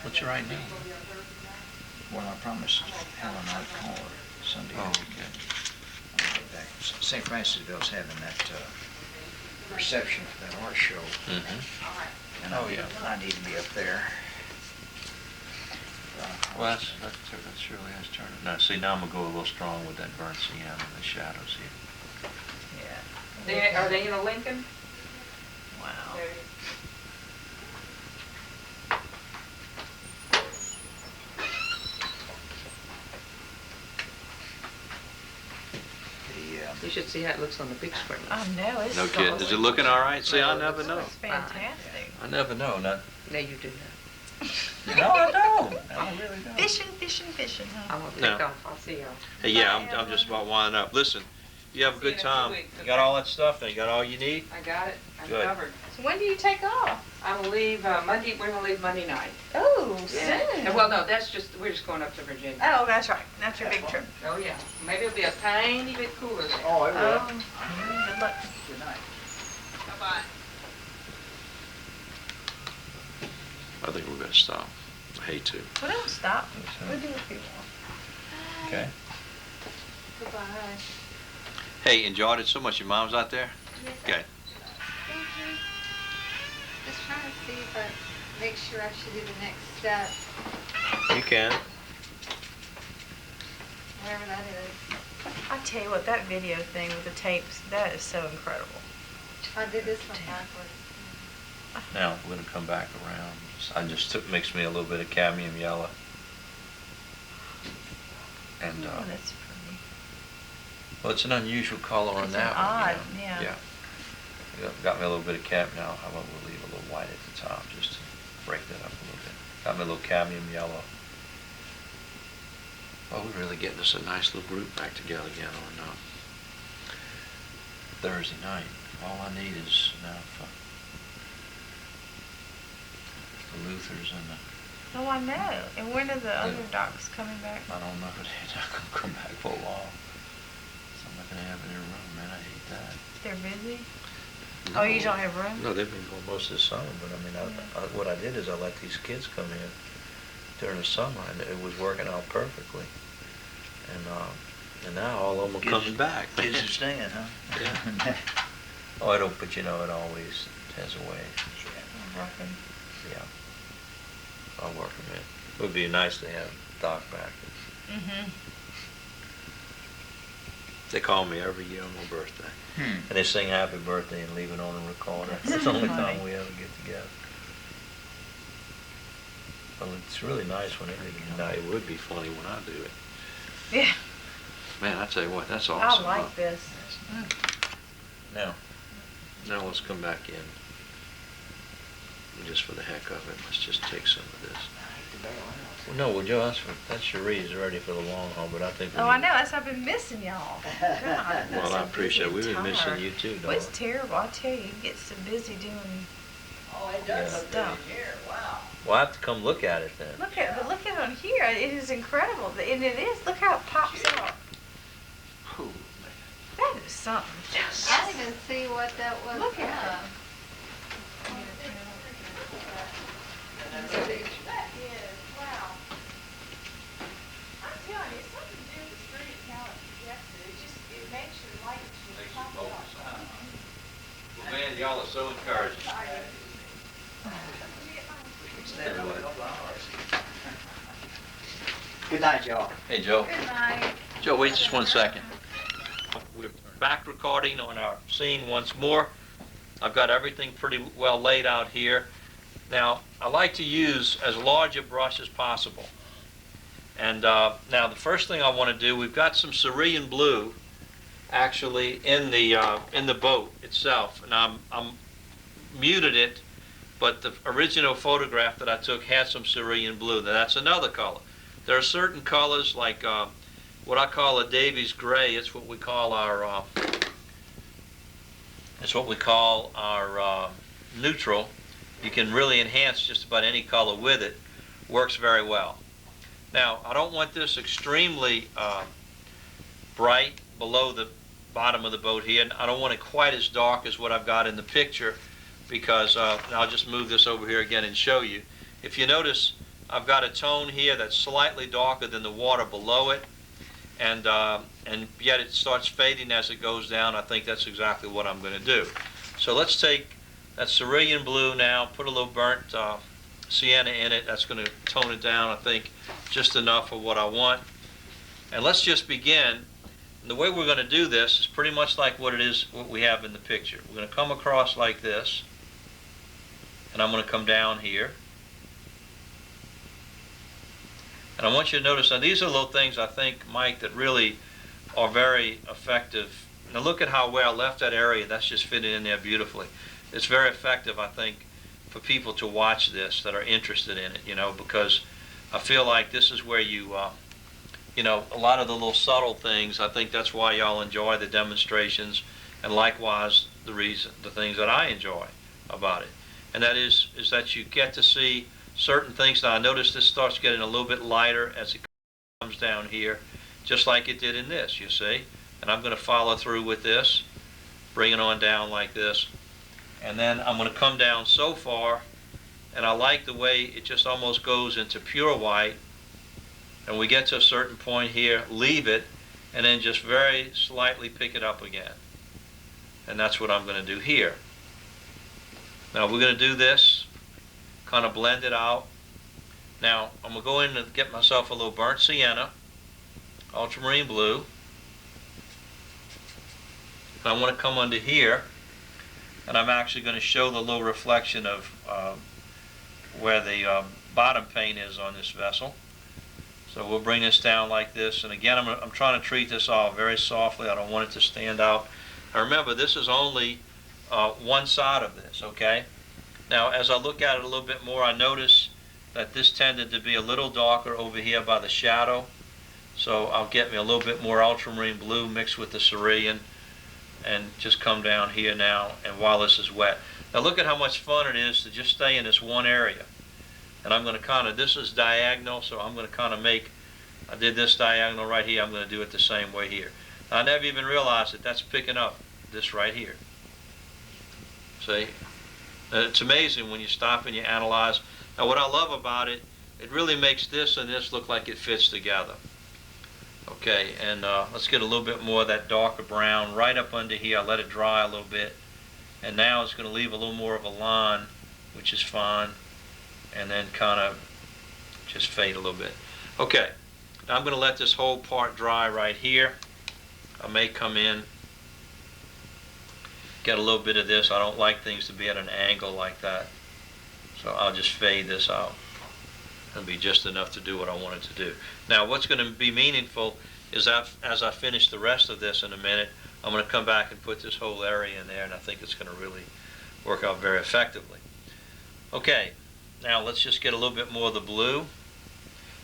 What's your ID? Well, I promised Helen I'd call her Sunday. Oh, I'll get back. St. Francisville's having that reception for that art show. Mm-hmm. And Oh, yeah. I need to be up there. Well, that surely has turned it. Now, see, now I'm gonna go a little strong with that burnt sienna and the shadows here. Yeah. Are they in a Lincoln? Wow. You should see how it looks on the big screen. I know, it's No kidding. Is it looking all right? See, I never know. It's fantastic. I never know. Not. No, you do not. No, I don't. No, I really don't. Fishing, fishing, fishing, huh? I'm gonna No. take off. I'll see y'all. Hey, yeah, I'm just about winding up. Listen, you have a See you good in a few time. weeks, You got okay? all that stuff, and you got all you need. I got it. I'm Good. covered. So when do you take off? I will leave Monday. We're gonna leave Monday night. Oh, Yeah. soon. Well, no, we're just going up to Virginia. Oh, that's right. That's your big trip. Oh yeah. Maybe it'll be a tiny bit cooler there. Oh, it will. Oh, good luck. Good night. Bye bye. I think we're gonna stop. I hate to. Well, don't stop. We'll do what you want. Okay. Goodbye. Hey, enjoyed it so much. Your mom's out there? Okay. Thank you. Just trying to see if I make sure I should do the next step, You can. whatever that is. I tell you what, that video thing with the tapes, that is so incredible. I did this one backwards. Now, we're gonna come back around. I just mixed me a little bit of cadmium yellow. And, Oh, that's pretty. well, it's an unusual color on It's that an one. odd, you know. yeah. Yeah. Got me a little bit of cadmium. Now, how about we'll leave a little white at the top just to break that up a little bit. Got me a little cadmium yellow. Well, we're really getting us a nice little group back together again on Thursday night. All I need is now for the Luthers and the, Oh, I know. And when are the other docs coming back? I don't know, but they're not gonna come back for a while. So I'm not gonna have any room, man. I hate that. They're busy? Oh, you don't have room? No, they've been going most of the summer, but I mean, what I did is I let these kids come in during the summer, and it was working out perfectly. And now all of them are Kids- coming back. Kids are staying, huh? Yeah. Oh, I don't, but you know, it always has a way. Working. Yeah. I'll work them in. It would be nice to have Doc back. Mm-hmm. They call me every year on my birthday. Hmm. And they sing happy birthday and leave it on a recorder. That's the only time we ever get together. Well, it's really nice when they do it. Now, it would be funny when I do it. Yeah. Man, I tell you what, that's I awesome. like huh? this. Now let's come back in. And just for the heck of it, let's just take some of this. Well, no, well, Joe, that's Cherie's ready for the long haul, but I think we Oh, I need- know. That's why I've been missing y'all. God, Well, I appreciate it. We've been missing you too, Well, it's dog. terrible. I tell you, you get so busy doing Oh, it does look good in here, wow. Well, I have to come look at it then. Look at it on here. It is incredible, and it is. Look how it pops out. Ooh, man. That is something. I didn't even see what that was. Look at it. Well, man, y'all are so encouraging. Good night, y'all. Hey, Joe. Good night. Joe, wait just 1 second. We're back recording on our scene once more. I've got everything pretty well laid out here. Now, I like to use as large a brush as possible. And now the first thing I want to do, we've got some cerulean blue actually in the boat itself, and I'm muted it, but the original photograph that I took had some cerulean blue. Now that's another color. There are certain colors like what I call a Davies gray. It's what we call our neutral. You can really enhance just about any color with it. Works very well. Now, I don't want this extremely bright below the bottom of the boat here, and I don't want it quite as dark as what I've got in the picture, because I'll just move this over here again and show you. If you notice, I've got a tone here that's slightly darker than the water below it, and yet it starts fading as it goes down. I think that's exactly what I'm going to do. So let's take that cerulean blue now, put a little burnt sienna in it. That's going to tone it down, I think, just enough for what I want. And let's just begin. And the way we're going to do this is pretty much like what we have in the picture. We're going to come across like this, and I'm going to come down here. And I want you to notice, now these are little things I think, Mike, that really are very effective. Now look at how well I left that area. That's just fitting in there beautifully. It's very effective, I think, for people to watch this that are interested in it, you know, because I feel like this is where you know, a lot of the little subtle things, I think that's why y'all enjoy the demonstrations, and likewise the things that I enjoy about it. And that is that you get to see certain things. Now I notice this starts getting a little bit lighter as it comes down here, just like it did in this, you see. And I'm going to follow through with this, bring it on down like this. And then I'm going to come down so far, and I like the way it just almost goes into pure white. And we get to a certain point here, leave it, and then just very slightly pick it up again. And that's what I'm going to do here. Now we're going to do this, kind of blend it out. Now I'm going to go in and get myself a little burnt sienna, ultramarine blue. And I want to come under here, and I'm actually going to show the little reflection of where the bottom paint is on this vessel. So we'll bring this down like this, and again I'm trying to treat this all very softly. I don't want it to stand out. Now remember, this is only one side of this, okay? Now as I look at it a little bit more, I notice that this tended to be a little darker over here by the shadow. So I'll get me a little bit more ultramarine blue mixed with the cerulean, and just come down here now, and while this is wet. Now look at how much fun it is to just stay in this one area. And I'm going to kind of, this is diagonal, so I'm going to kind of make, I did this diagonal right here, I'm going to do it the same way here. Now, I never even realized that that's picking up this right here. See? It's amazing when you stop and you analyze. Now what I love about it, it really makes this and this look like it fits together. Okay, and let's get a little bit more of that darker brown right up under here. I let it dry a little bit. And now it's going to leave a little more of a line, which is fine. And then kind of just fade a little bit. Okay, now I'm going to let this whole part dry right here. I may come in, get a little bit of this. I don't like things to be at an angle like that. So I'll just fade this out. It'll be just enough to do what I want it to do. Now what's going to be meaningful is that as I finish the rest of this in a minute, I'm going to come back and put this whole area in there, and I think it's going to really work out very effectively. Okay, now let's just get a little bit more of the blue.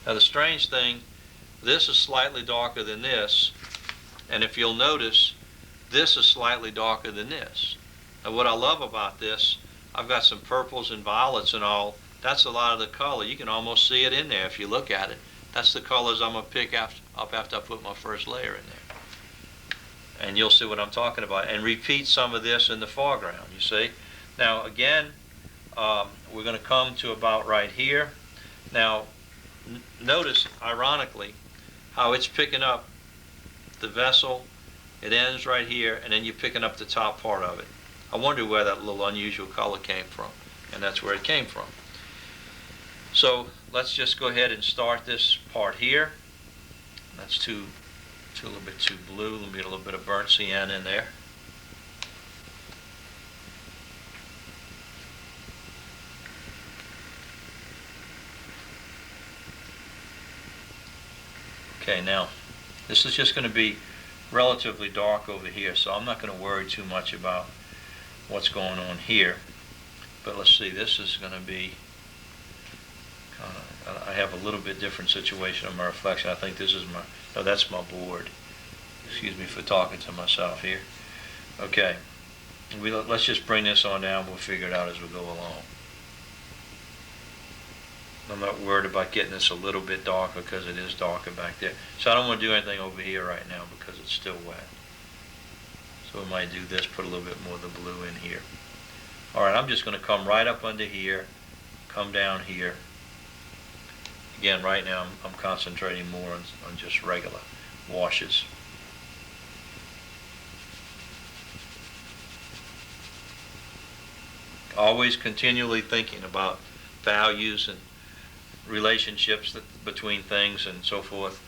Now the strange thing, this is slightly darker than this, and if you'll notice, this is slightly darker than this. Now what I love about this, I've got some purples and violets and all. That's a lot of the color. You can almost see it in there if you look at it. That's the colors I'm going to pick up after I put my first layer in there. And you'll see what I'm talking about. And repeat some of this in the foreground, you see. Now again, we're going to come to about right here. Now notice, ironically, how it's picking up the vessel. It ends right here, and then you're picking up the top part of it. I wonder where that little unusual color came from, and that's where it came from. So let's just go ahead and start this part here. That's a little bit too blue. Let me get a little bit of burnt sienna in there. Okay, now this is just going to be relatively dark over here, so I'm not going to worry too much about what's going on here. But let's see, this is going to be I have a little bit different situation on my reflection. I think this is my, no, that's my board. Excuse me for talking to myself here. Okay, let's just bring this on down. We'll figure it out as we go along. I'm not worried about getting this a little bit darker because it is darker back there. So I don't want to do anything over here right now because it's still wet. So we might do this, put a little bit more of the blue in here. All right, I'm just going to come right up under here, come down here. Again, right now I'm concentrating more on just regular washes. Always continually thinking about values and relationships between things and so forth.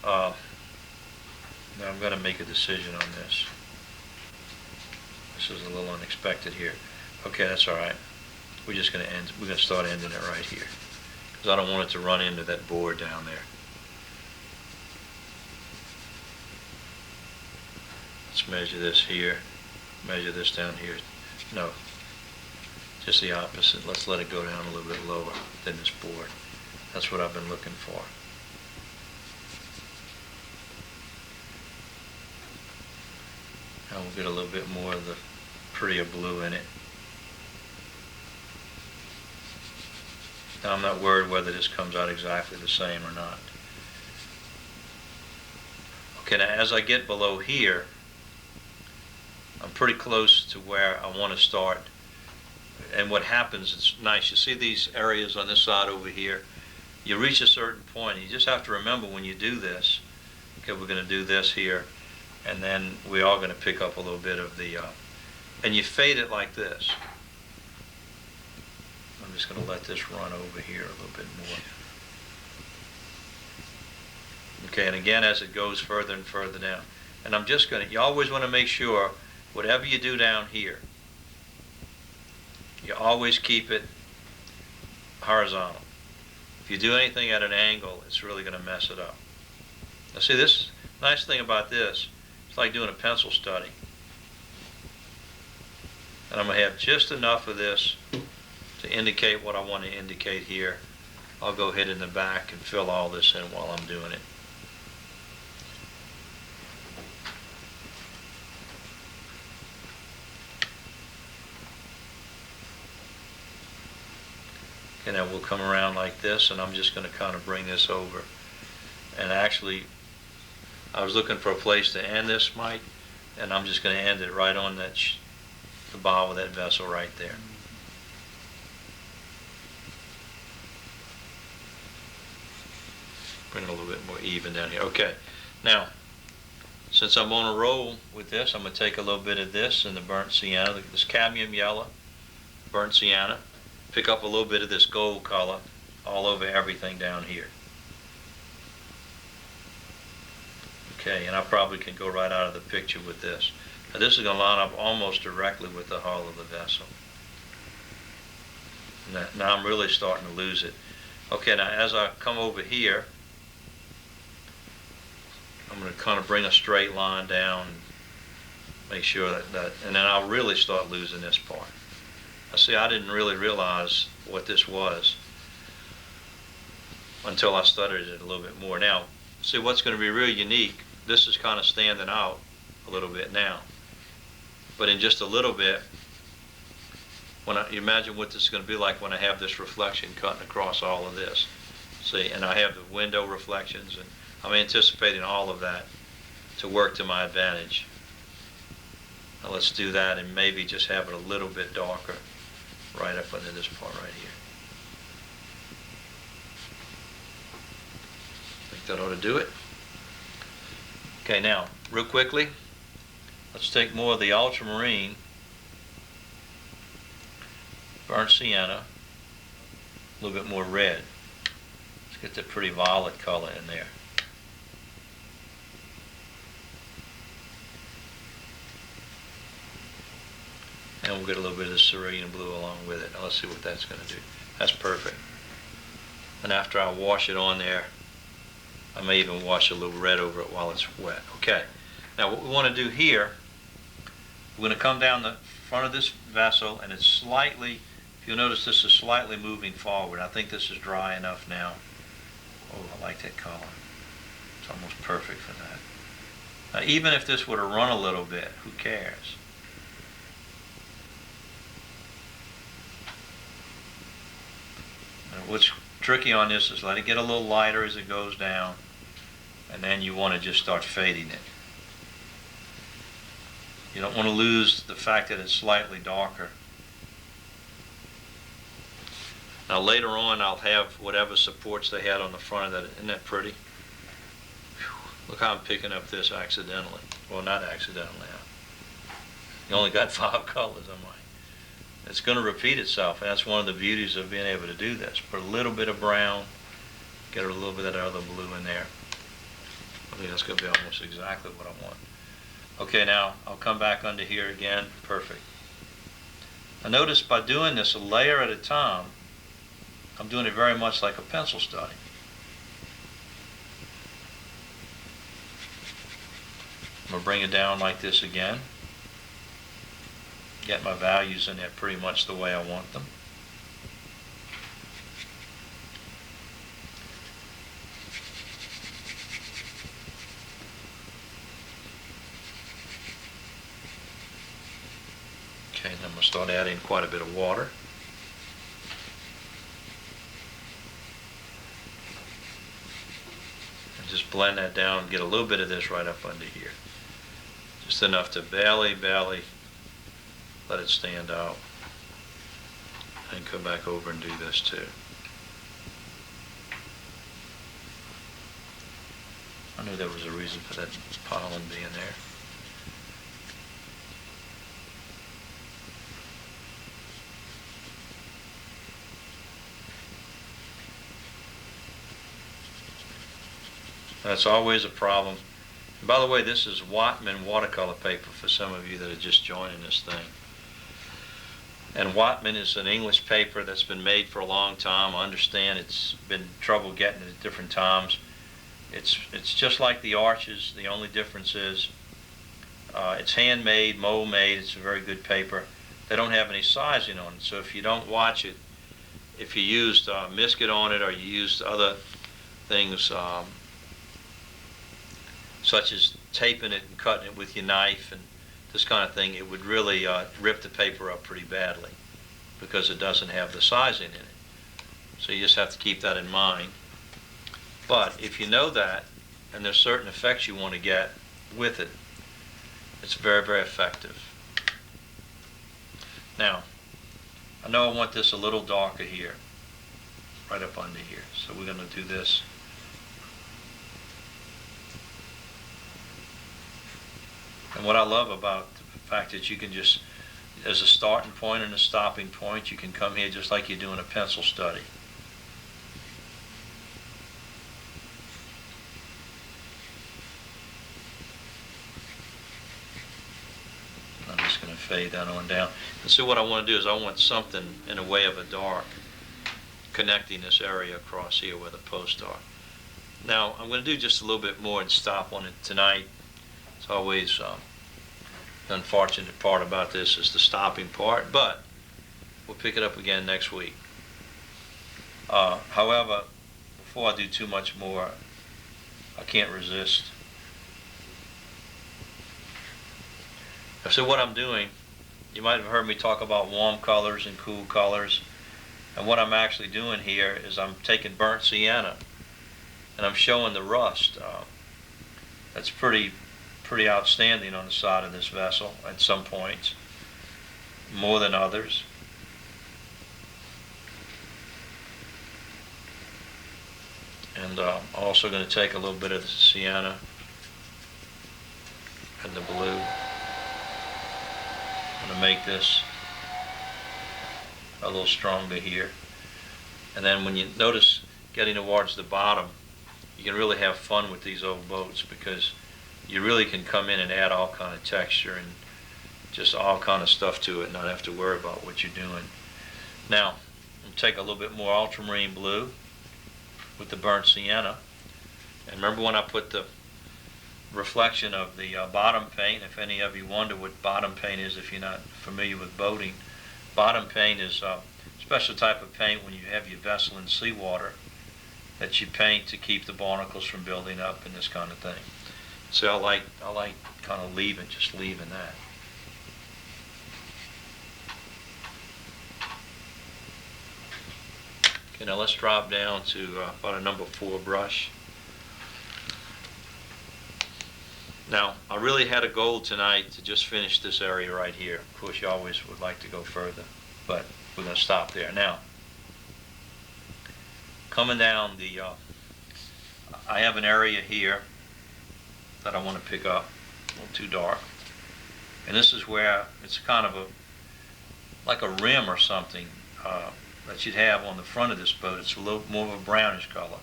Now I'm going to make a decision on this. This is a little unexpected here. Okay, that's all right. We're just going to end. We're going to start ending it right here because I don't want it to run into that board down there. Let's measure this here. Measure this down here. No, just the opposite. Let's let it go down a little bit lower than this board. That's what I've been looking for. And we'll get a little bit more of the prettier blue in it. Now I'm not worried whether this comes out exactly the same or not. Okay, now as I get below here, I'm pretty close to where I want to start. And what happens, it's nice, you see these areas on this side over here, you reach a certain point, you just have to remember when you do this, okay, we're going to do this here, and then we are going to pick up a little bit of the, and you fade it like this. I'm just going to let this run over here a little bit more. Okay, and again as it goes further and further down. And I'm just going to, you always want to make sure, whatever you do down here, you always keep it horizontal. If you do anything at an angle, it's really going to mess it up. Now see, this nice thing about this, it's like doing a pencil study. And I'm going to have just enough of this to indicate what I want to indicate here. I'll go ahead in the back and fill all this in while I'm doing it. Okay, now we'll come around like this, and I'm just going to kind of bring this over. And actually, I was looking for a place to end this, Mike, and I'm just going to end it right on that the bow of that vessel right there. Bring it a little bit more even down here. Okay, now, since I'm on a roll with this, I'm going to take a little bit of this and the burnt sienna, this cadmium yellow, burnt sienna, pick up a little bit of this gold color all over everything down here. Okay, and I probably can go right out of the picture with this. Now this is going to line up almost directly with the hull of the vessel. Now I'm really starting to lose it. Okay, now as I come over here, I'm going to kind of bring a straight line down and make sure that, and then I'll really start losing this part. Now see, I didn't really realize what this was until I studied it a little bit more. Now, see what's going to be real unique, this is kind of standing out a little bit now. But in just a little bit, you imagine what this is going to be like when I have this reflection cutting across all of this. See, and I have the window reflections, and I'm anticipating all of that to work to my advantage. Now let's do that and maybe just have it a little bit darker right up under this part right here. I think that ought to do it. Okay, now, real quickly, let's take more of the ultramarine, burnt sienna, a little bit more red. Let's get that pretty violet color in there. And we'll get a little bit of the cerulean blue along with it. Now let's see what that's going to do. That's perfect. And after I wash it on there, I may even wash a little red over it while it's wet. Okay. Now what we want to do here, we're going to come down the front of this vessel, and it's slightly, if you'll notice, this is slightly moving forward. I think this is dry enough now. Oh, I like that color. It's almost perfect for that. Now even if this were to run a little bit, who cares? What's tricky on this is let it get a little lighter as it goes down, and then you want to just start fading it. You don't want to lose the fact that it's slightly darker. Now later on I'll have whatever supports they had on the front of that. Isn't that pretty? Whew. Look how I'm picking up this accidentally. Well, not accidentally. You only got 5 colors, I'm like. It's going to repeat itself, and that's one of the beauties of being able to do this. Put a little bit of brown, get a little bit of that other blue in there. I think that's going to be almost exactly what I want. Okay, now I'll come back under here again. Perfect. Now notice by doing this a layer at a time, I'm doing it very much like a pencil study. I'm going to bring it down like this again. Get my values in there pretty much the way I want them. Okay, then I'm going to start adding quite a bit of water. And just blend that down and get a little bit of this right up under here. Just enough to barely let it stand out. And come back over and do this too. I knew there was a reason for that pollen being there. That's always a problem. And by the way, this is Whatman watercolor paper for some of you that are just joining this thing. And Whatman is an English paper that's been made for a long time. I understand it's been trouble getting it at different times. It's just like the arches. The only difference is it's handmade, mold made. It's a very good paper. They don't have any sizing on it. So if you don't watch it, if you used Misket on it or you used other things such as taping it and cutting it with your knife and this kind of thing, it would really rip the paper up pretty badly because it doesn't have the sizing in it. So you just have to keep that in mind. But if you know that, and there's certain effects you want to get with it, it's very, very effective. Now, I know I want this a little darker here, right up under here. So we're going to do this. And what I love about the fact that you can just, as a starting point and a stopping point, you can come here just like you're doing a pencil study. I'm just going to fade that on down. And so what I want to do is I want something in a way of a dark connecting this area across here where the posts are. Now I'm going to do just a little bit more and stop on it tonight. It's always the unfortunate part about this is the stopping part, but we'll pick it up again next week. However, before I do too much more, I can't resist. So what I'm doing, you might have heard me talk about warm colors and cool colors, and what I'm actually doing here is I'm taking burnt sienna and I'm showing the rust. That's pretty outstanding on the side of this vessel at some points, more than others. And I'm also going to take a little bit of the sienna and the blue. I'm going to make this a little stronger here. And then when you notice getting towards the bottom, you can really have fun with these old boats because you really can come in and add all kind of texture and just all kind of stuff to it and not have to worry about what you're doing. Now, I'm take a little bit more ultramarine blue with the burnt sienna. And remember when I put the reflection of the bottom paint, if any of you wonder what bottom paint is if you're not familiar with boating, bottom paint is a special type of paint when you have your vessel in seawater that you paint to keep the barnacles from building up and this kind of thing. So I like kind of leaving that. Okay, now let's drop down to about a number 4 brush. Now, I really had a goal tonight to just finish this area right here. Of course, you always would like to go further, but we're going to stop there. Now, coming down I have an area here that I want to pick up, a little too dark. And this is where it's kind of like a rim or something that you'd have on the front of this boat. It's a little more of a brownish color,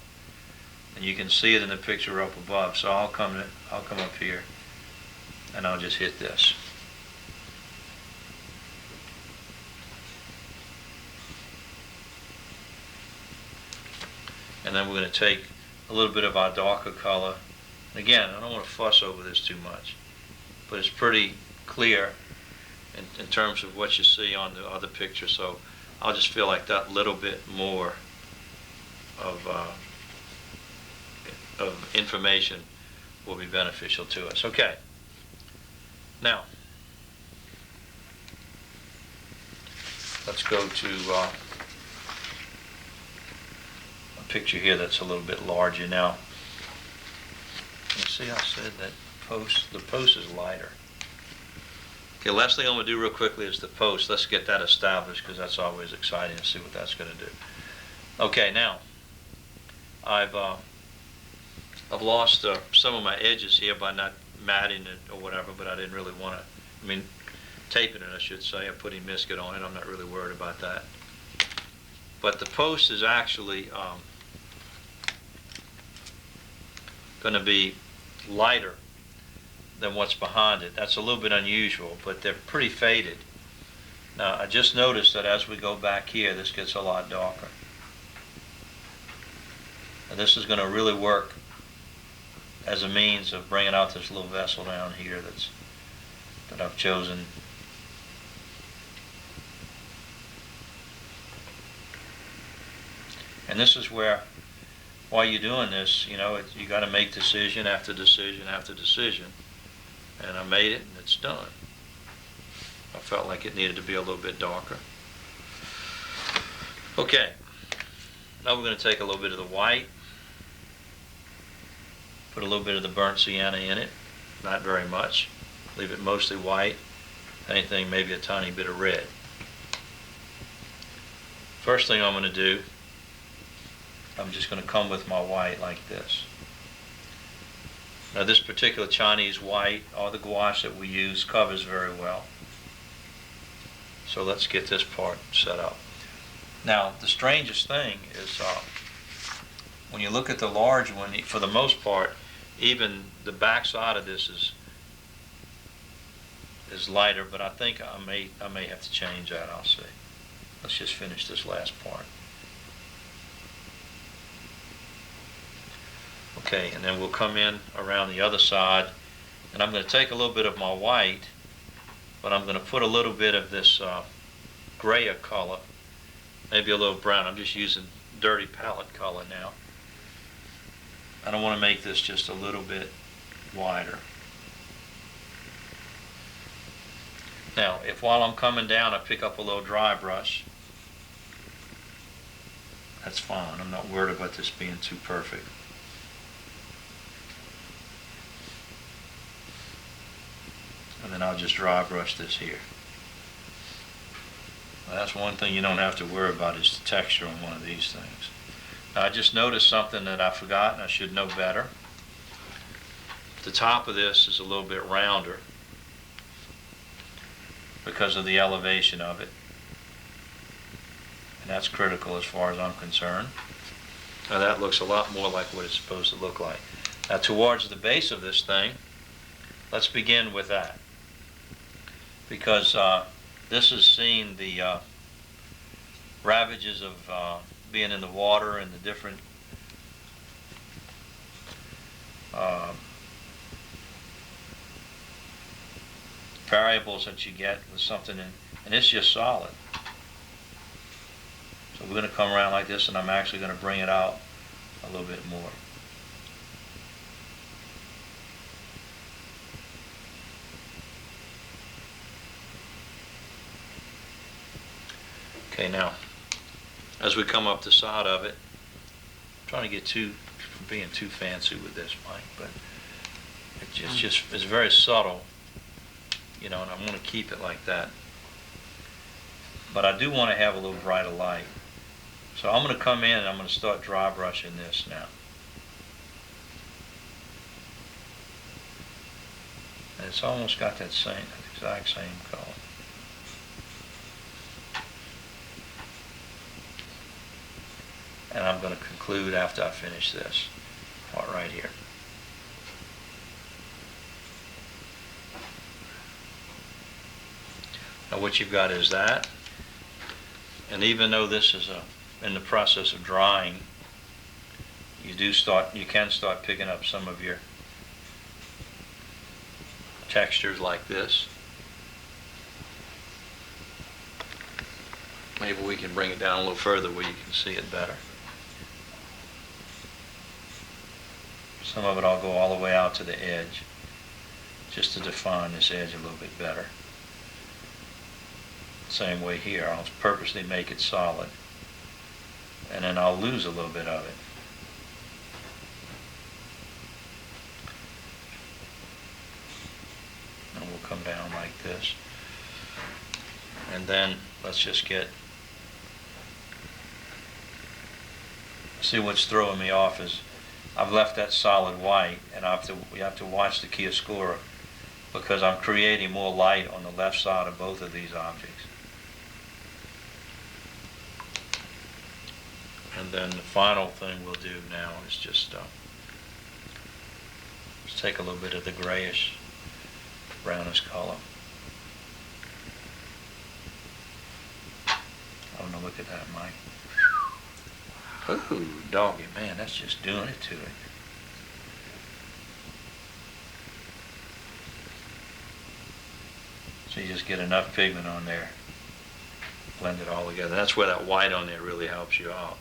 and you can see it in the picture up above. So I'll come up here, and I'll just hit this. And then we're going to take a little bit of our darker color. Again, I don't want to fuss over this too much, but it's pretty clear in terms of what you see on the other picture. So I'll just feel like that little bit more of information will be beneficial to us. Okay. Now, let's go to picture here that's a little bit larger now. You see, I said that the post is lighter. Okay, last thing I'm going to do real quickly is the post. Let's get that established because that's always exciting to see what that's going to do. Okay, now I've lost some of my edges here by not matting it or whatever, but I didn't really want to. Taping it, I should say. I'm putting Misket on it. I'm not really worried about that. But the post is actually going to be lighter than what's behind it. That's a little bit unusual, but they're pretty faded. Now, I just noticed that as we go back here, this gets a lot darker. And this is going to really work as a means of bringing out this little vessel down here that I've chosen. And this is where, while you're doing this, you got to make decision after decision after decision. And I made it, and it's done. I felt like it needed to be a little bit darker. Okay, now we're going to take a little bit of the white, put a little bit of the burnt sienna in it, not very much. Leave it mostly white. Anything, maybe a tiny bit of red. First thing I'm going to do, I'm just going to come with my white like this. Now this particular Chinese white, or the gouache that we use, covers very well. So let's get this part set up. Now the strangest thing is when you look at the large one, for the most part, even the back side of this is lighter, but I think I may have to change that. I'll see. Let's just finish this last part. Okay, and then we'll come in around the other side, and I'm going to take a little bit of my white, but I'm going to put a little bit of this grayer color, maybe a little brown. I'm just using dirty palette color now. I don't want to make this just a little bit wider. Now, if while I'm coming down I pick up a little dry brush, that's fine. I'm not worried about this being too perfect. And then I'll just dry brush this here. Well, that's one thing you don't have to worry about is the texture on one of these things. Now, I just noticed something that I forgot and I should know better. The top of this is a little bit rounder because of the elevation of it. And that's critical as far as I'm concerned. Now that looks a lot more like what it's supposed to look like. Now towards the base of this thing, let's begin with that. Because this has seen the ravages of being in the water and the different variables that you get with something, and it's just solid. So we're going to come around like this, and I'm actually going to bring it out a little bit more. Okay, now, as we come up the side of it, I'm trying to get from being too fancy with this, Mike, but it's very subtle, and I want to keep it like that. But I do want to have a little brighter light. So I'm going to come in and I'm going to start dry brushing this now. And it's almost got that exact same color. I'm going to conclude after I finish this part right here. Now what you've got is that, and even though this is in the process of drying, you can start picking up some of your textures like this. Maybe we can bring it down a little further where you can see it better. Some of it I'll go all the way out to the edge just to define this edge a little bit better. Same way here, I'll purposely make it solid and then I'll lose a little bit of it. And we'll come down like this. And then let's just see what's throwing me off is I've left that solid white, and we have to watch the chiaroscuro because I'm creating more light on the left side of both of these objects. And then the final thing we'll do now is just take a little bit of the grayish, brownish color. Oh no, look at that, Mike. Ooh, doggy, man, that's just doing it to it. So you just get enough pigment on there, blend it all together. That's where that white on there really helps you out.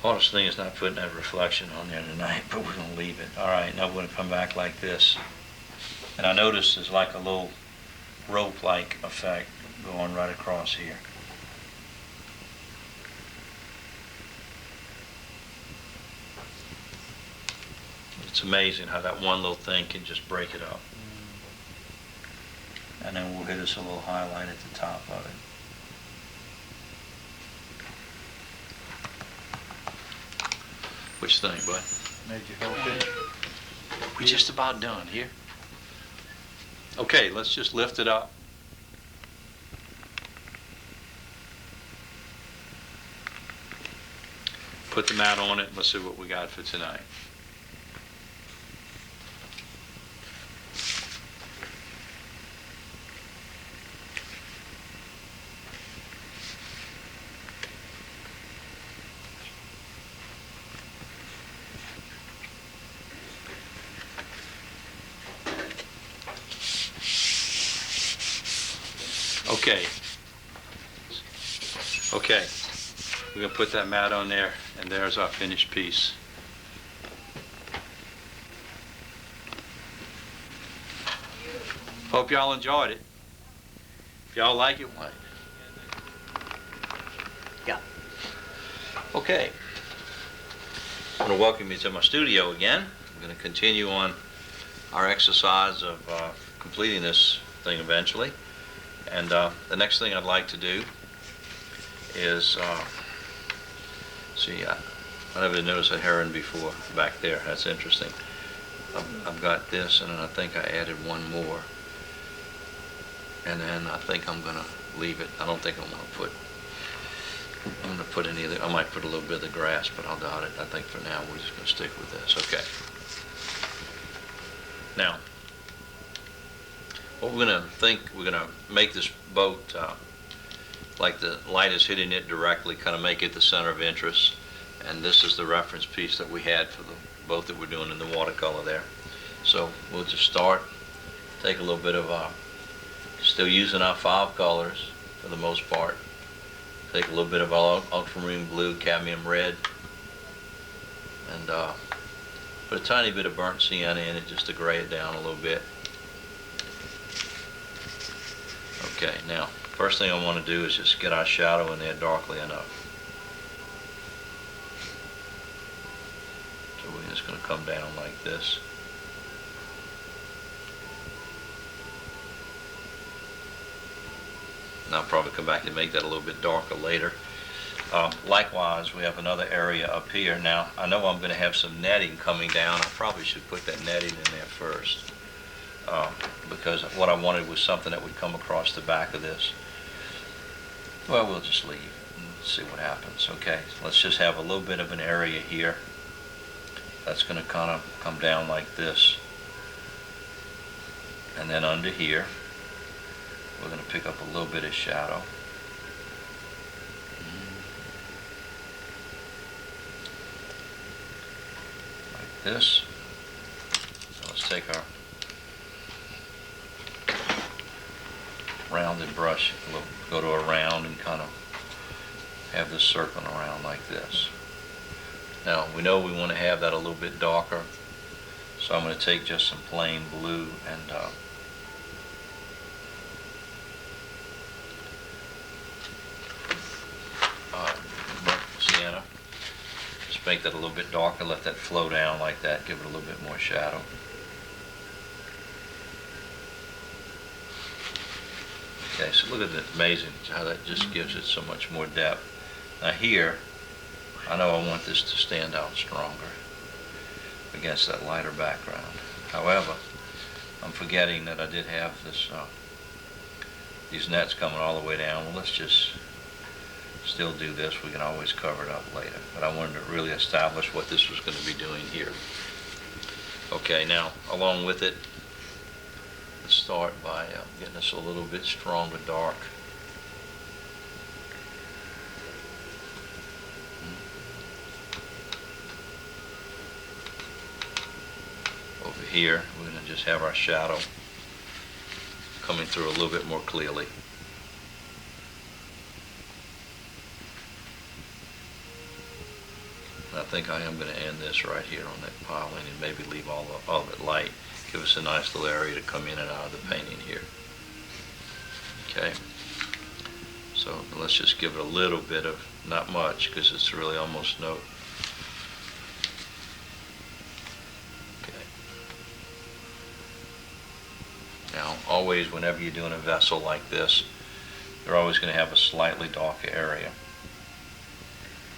Hardest thing is not putting that reflection on there tonight, but we're going to leave it. All right, now we're going to come back like this. And I notice there's like a little rope-like effect going right across here. It's amazing how that one little thing can just break it up. And then we'll hit us a little highlight at the top of it. Which thing, bud? Made you whole finished. We're just about done here. Okay, let's just lift it up. Put the mat on it and let's see what we got for tonight. Okay, we're going to put that mat on there, and there's our finished piece. Hope y'all enjoyed it. If y'all like it, why? Yeah. Okay. I want to welcome you to my studio again. I'm going to continue on our exercise of completing this thing eventually. And the next thing I'd like to do is, see, I never noticed a heron before back there. That's interesting. I've got this, and then I think I added one more. And then I think I'm going to leave it. I don't think I'm going to put any of the, I might put a little bit of the grass, but I'll doubt it. I think for now we're just going to stick with this. Okay. Now, what we're going to make this boat like the light is hitting it directly, kind of make it the center of interest. And this is the reference piece that we had for the boat that we're doing in the watercolor there. So we'll just start, take a little bit of, still using our 5 colors for the most part. Take a little bit of ultramarine blue, cadmium red, and put a tiny bit of burnt sienna in it just to gray it down a little bit. Okay, now, first thing I want to do is just get our shadow in there darkly enough. So we're just going to come down like this. And I'll probably come back and make that a little bit darker later. Likewise, we have another area up here. Now, I know I'm going to have some netting coming down. I probably should put that netting in there first. Because what I wanted was something that would come across the back of this. Well, we'll just leave. Let's see what happens. Okay, let's just have a little bit of an area here. That's going to kind of come down like this. And then under here, we're going to pick up a little bit of shadow. Like this. So let's take our rounded brush, we'll go to a round and kind of have this circling around like this. Now we know we want to have that a little bit darker, so I'm going to take just some plain blue and sienna. Just make that a little bit darker, let that flow down like that, give it a little bit more shadow. Okay, so look at it, amazing how that just gives it so much more depth. Now here, I know I want this to stand out stronger against that lighter background. However, I'm forgetting that I did have this, these nets coming all the way down. Well, let's just still do this. We can always cover it up later. But I wanted to really establish what this was going to be doing here. Okay, now along with it, let's start by getting this a little bit stronger dark. Over here, we're going to just have our shadow coming through a little bit more clearly. And I think I am going to end this right here on that piling and maybe leave all of it light. Give us a nice little area to come in and out of the painting here. Okay, so let's just give it a little bit of, not much, because it's really almost no. Okay. Now, always, whenever you're doing a vessel like this, you're always going to have a slightly darker area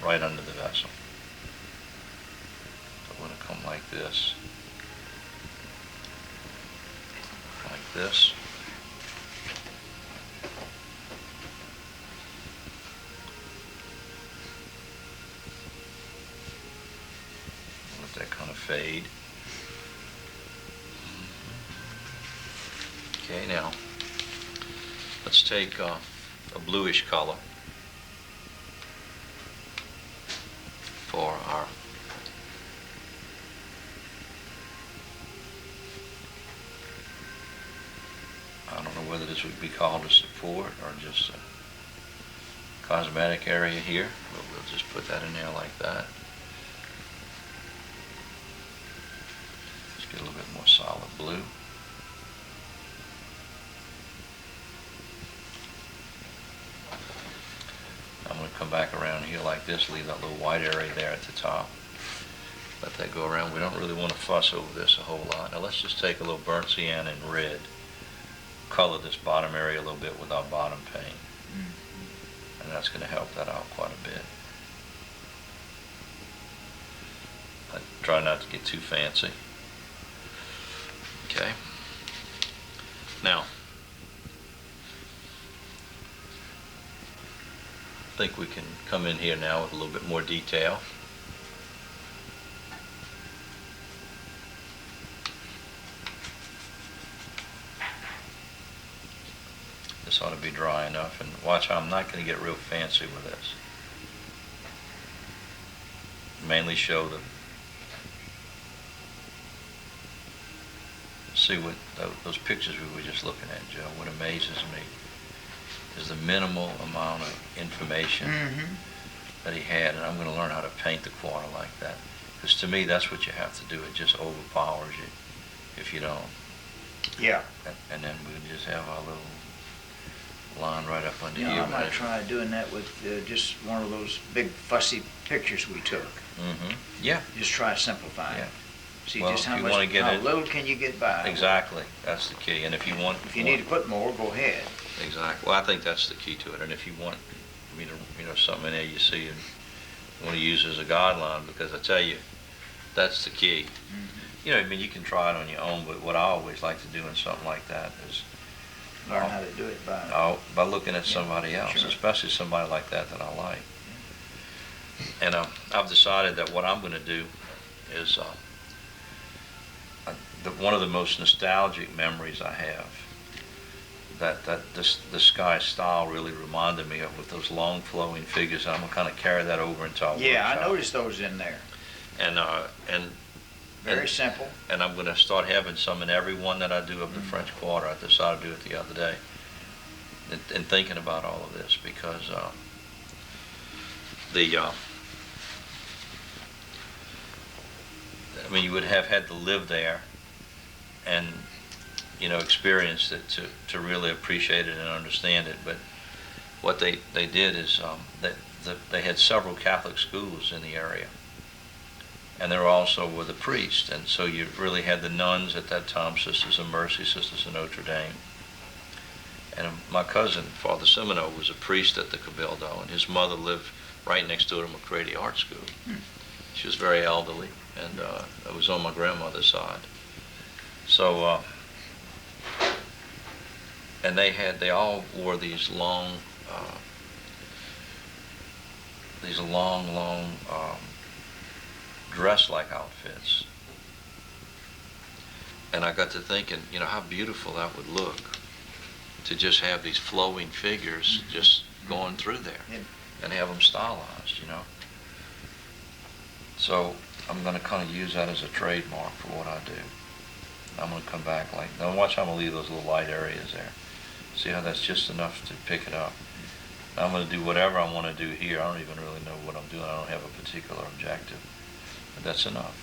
right under the vessel. So I'm going to come like this. Like this. Let that kind of fade. Okay, now let's take a bluish color for our I don't know whether this would be called a support or just a cosmetic area here, but we'll just put that in there like that. Just get a little bit more solid blue. I'm going to come back around here like this, leave that little white area there at the top. Let that go around. We don't really want to fuss over this a whole lot. Now let's just take a little burnt sienna and red. Color this bottom area a little bit with our bottom paint. And that's going to help that out quite a bit. I try not to get too fancy. Okay. Now, I think we can come in here now with a little bit more detail. This ought to be dry enough, and watch how I'm not going to get real fancy with this. Mainly show the, see what those pictures we were just looking at, Joe. What amazes me is the minimal amount of information that he had, and I'm going to learn how to paint the quarter like that. Because to me, that's what you have to do. It just overpowers you if you don't. Yeah. And then we just have our little line right up under here. Yeah, I might try doing that with just one of those big fussy pictures we took. Yeah. Just try simplifying. Yeah. See Well, just if how you much, wanna get how it- little can you get by? Exactly. That's the key. And if you want, If you need to put more, go ahead. exactly. Well, I think that's the key to it. And if you want, something in there you see and want to use as a guideline, because I tell you, that's the key. You know, I mean, you can try it on your own, but what I always like to do in something like that is Learn how to do it by. By looking at somebody else, sure. especially somebody like that I like. And I've decided that what I'm going to do is one of the most nostalgic memories I have that this guy's style really reminded me of, with those long flowing figures. And I'm going to kind of carry that over into our Yeah, I workshop. noticed those in there. And Very simple. and I'm going to start having some in every one that I do of the French Quarter. I decided to do it the other day. And thinking about all of this, because I mean, you would have had to live there and, experience it to really appreciate it and understand it. But what they did is they had several Catholic schools in the area, and there also were the priests, and so you really had the nuns at that time, Sisters of Mercy, Sisters of Notre Dame. And my cousin, Father Semino, was a priest at the Cabildo, and his mother lived right next door to McCready Art School. She was very elderly, and it was on my grandmother's side. So, and they all wore these long dress-like outfits. And I got to thinking, how beautiful that would look, to just have these flowing figures just going through there, and have them stylized, So I'm going to kind of use that as a trademark for what I do. I'm going to come back now watch how I'm going to leave those little light areas there. See how that's just enough to pick it up. Now I'm going to do whatever I want to do here. I don't even really know what I'm doing. I don't have a particular objective. But that's enough.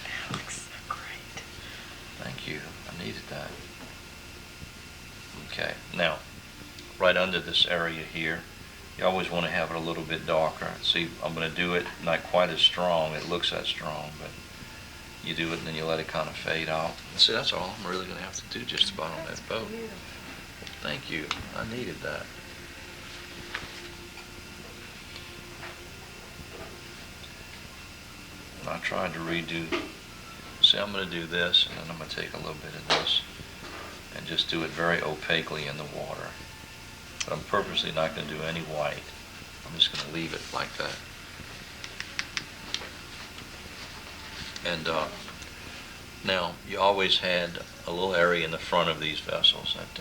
That looks so great. Thank you. I needed that. Okay, now, right under this area here, you always want to have it a little bit darker. See, I'm going to do it not quite as strong. It looks that strong, but you do it and then you let it kind of fade out. And see, that's all I'm really going to have to do just about on that boat. Thank you. I needed that. And I tried to redo. See, I'm going to do this, and then I'm going to take a little bit of this and just do it very opaquely in the water. But I'm purposely not going to do any white. I'm just going to leave it like that. And now, you always had a little area in the front of these vessels that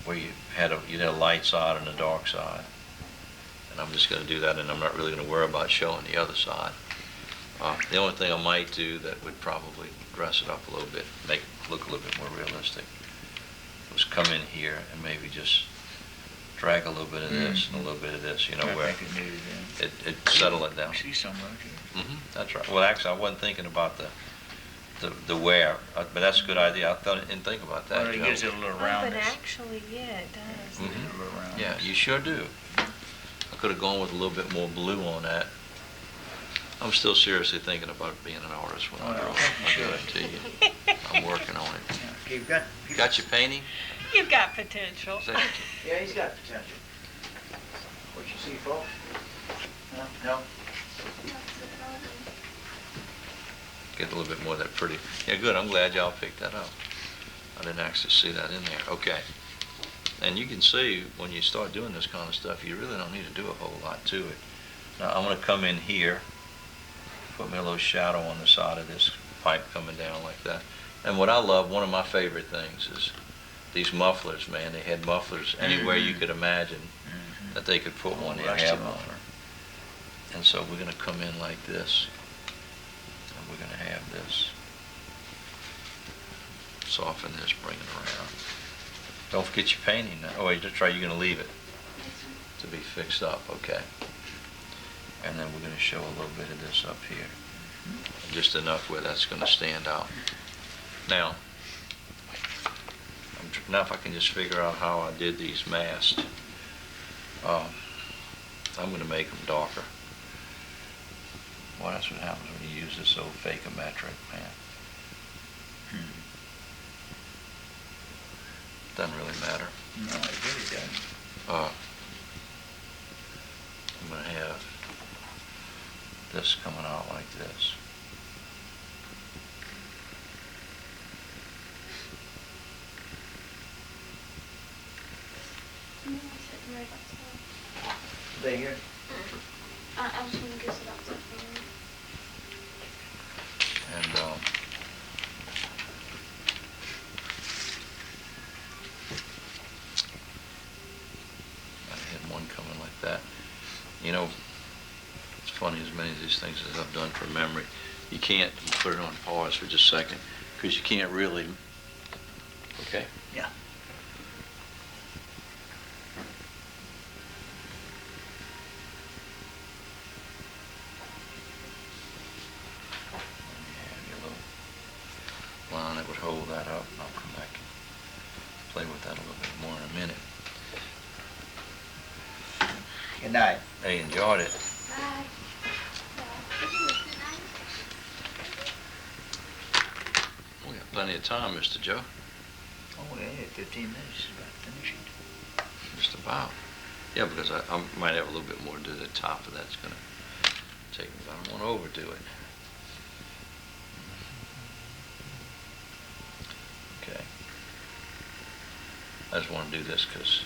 where you had a light side and a dark side. And I'm just going to do that, and I'm not really going to worry about showing the other side. The only thing I might do that would probably dress it up a little bit, make it look a little bit more realistic, was come in here and maybe just drag a little bit of this and a little bit of this, where it settle it down. See some right here. That's right. Well, actually, I wasn't thinking about the wear, but that's a good idea. I didn't think about that. Well, it gives it a little But roundness. actually, yeah, it does. A little roundness. Yeah, you sure do. I could have gone with a little bit more blue on that. I'm still seriously thinking about being an artist when I grow up. I guarantee you. I'm working on it. Yeah, you've got Got your painting? You've got potential. Thank you. Yeah, he's got potential. What you see, folks? No? Get a little bit more of that pretty. Yeah, good. I'm glad y'all picked that up. I didn't actually see that in there. Okay. And you can see when you start doing this kind of stuff, you really don't need to do a whole lot to it. Now I'm going to come in here, put me a little shadow on the side of this pipe coming down like that. And what I love, one of my favorite things is these mufflers, man. They had mufflers anywhere you could imagine that they could put one in. Have one. And so we're going to come in like this, and we're going to have this. Soften this, bring it around. Don't forget your painting now. Oh wait, just try. You're going to leave it to be fixed up, okay? And then we're going to show a little bit of this up here, just enough where that's going to stand out. Now, now if I can just figure out how I did these masts, I'm going to make them darker. Well, that's what happens when you use this old fakeometric, man. Doesn't really matter. No, it really doesn't. I'm going to have this coming out like this. worried about stuff. They here? I just want to get about something. And I had one coming like that. You know, it's funny, as many of these things as I've done from memory, you can't put it on pause for just a second, because you can't really, okay? Yeah. Have your little line that would hold that up, and I'll come back and play with that a little bit more in a minute. Good night. Hey, enjoyed it. Bye. We got plenty of time, Mr. Joe. Oh, yeah, 15 minutes is about finishing. Just about. Yeah, because I might have a little bit more to do the top of that's going to take me, but I don't want to overdo it. Okay. I just want to do this because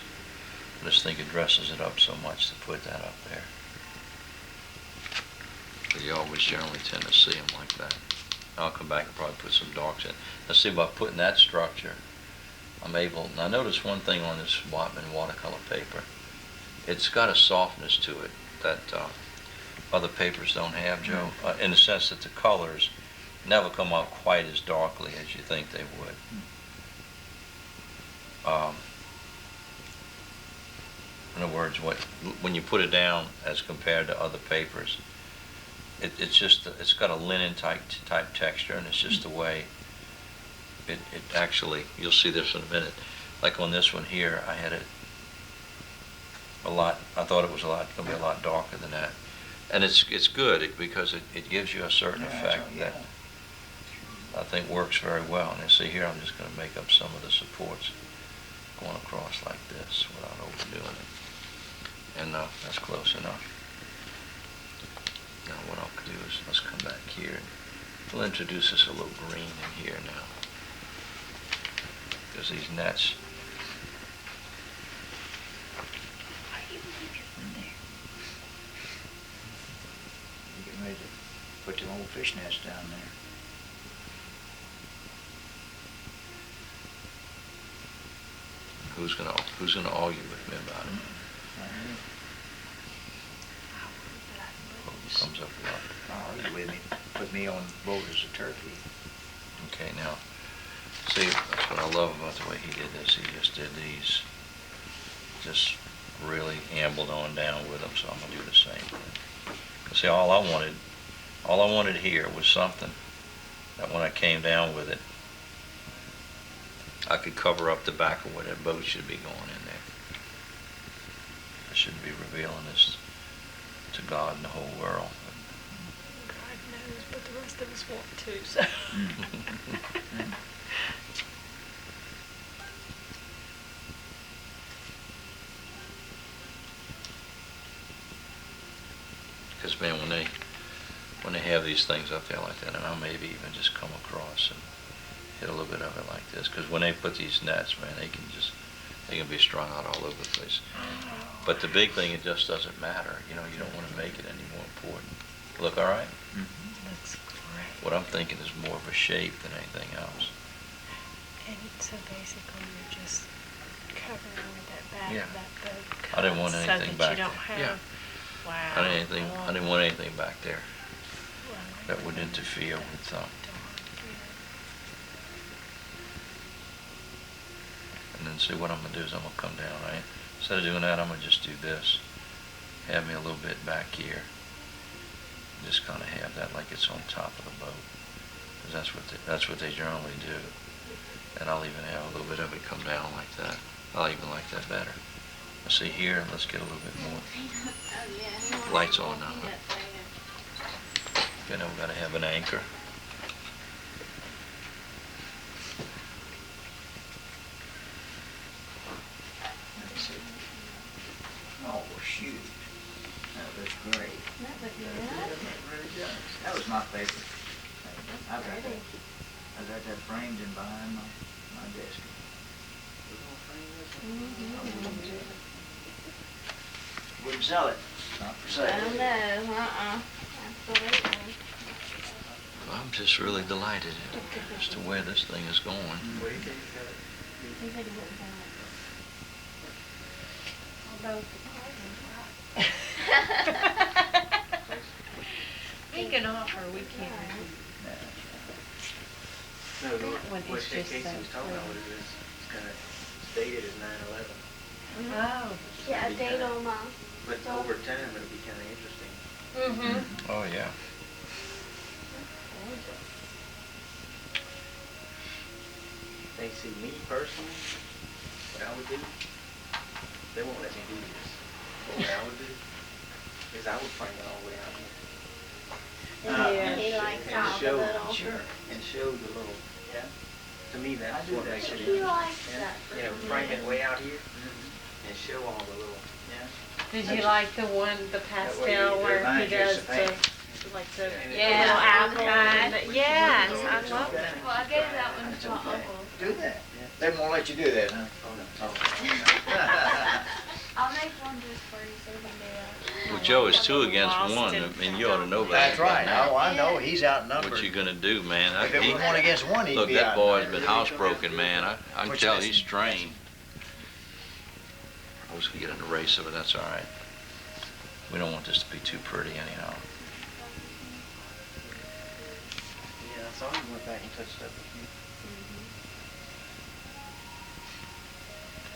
I just think it dresses it up so much to put that up there. Because you always generally tend to see them like that. I'll come back and probably put some darks in. Let's see about putting that structure. I'm able, now notice one thing on this Whatman watercolor paper. It's got a softness to it that other papers don't have, Joe, in the sense that the colors never come out quite as darkly as you think they would. In other words, when you put it down as compared to other papers, it's got a linen type texture, and it's just the way it actually, you'll see this in a minute. Like on this one here, I had it I thought it was going to be a lot darker than that. And it's good because it gives you a certain effect that I think works very well. And you see here, I'm just going to make up some of the supports going across like this without overdoing it. And that's close enough. Now what I'll do is, let's come back here and we'll introduce this a little green in here now. Because these nets, You getting ready to put them old fish nets down there. who's gonna argue with me about it? Who comes up a lot? Oh, you with me? Put me on board as a turkey. Okay, now, see, that's what I love about the way he did this. He just did these, just really ambled on down with them, so I'm gonna do the same thing. See, all I wanted here was something that when I came down with it, I could cover up the back of where that boat should be going in there. I shouldn't be revealing this to God and the whole world. God knows, but the rest of us want to, so. Because man, when they have these things up there like that, and I'll maybe even just come across and hit a little bit of it like this, because when they put these nets, man, they can be strung out all over the place. But the big thing, it just doesn't matter. You know, you don't want to make it any more important. Look all right? Looks great. What I'm thinking is more of a shape than anything else. And so basically you're just covering with that back Yeah. of that boat. I didn't want so anything that back you don't there. have, Yeah. wow. I didn't want anything back there Wow. that would interfere with and then see what I'm gonna do is I'm gonna come down, right? Instead of doing that, I'm gonna just do this. Have me a little bit back here. Just kind of have that like it's on top of the boat, because that's what they generally do. And I'll even have a little bit of it come down like that. I even like that better. Let's see here. Let's get a little bit more lights on now. You know, we gotta have an anchor. Oh, shoot. That looks great. That looked It good. really does. That was my favorite. I got that framed in behind my desk. could sell it, not for I don't sale. know, absolutely. I'm just really delighted as to where this thing is going. Where you can sell it? He said he wouldn't sell Although it. he can offer, we can't. No, That one is what just Casey so was talking about was it's kind of dated as 9/11. Oh. Yeah, a date on my. But over time, it'll be kind of interesting. Mm-hmm. Oh, yeah. They see me personally, what I would do, they won't let me do this. But what I would do is I would frame it all the way out here. He likes And all the show, little. sure, and show the little, Yeah. to me, that's I do what that makes it too. He interesting. likes Yeah. that. You know, frame it way out here and show all the little, Did you like the one, the way you pastel where he remind you of does the paint. like the Yeah. little apple and Yeah. yes, I love Okay. that. Well, I gave that one That's to my okay. uncle. Do that. They won't let you do that, huh? oh no. I'll make one just for you so you can do Well, Joe, it's 2 against 1. I mean, you ought to know better. That's right. Oh, I know. He's outnumbered. What you gonna do, man? If it was 1 against 1, he'd Look, be that boy's outnumbered. been housebroken, man. I can What's tell this? he's strained. I was gonna get an erase of it, that's all right. We don't want this to be too pretty anyhow. Yeah, I saw him went back and touched up.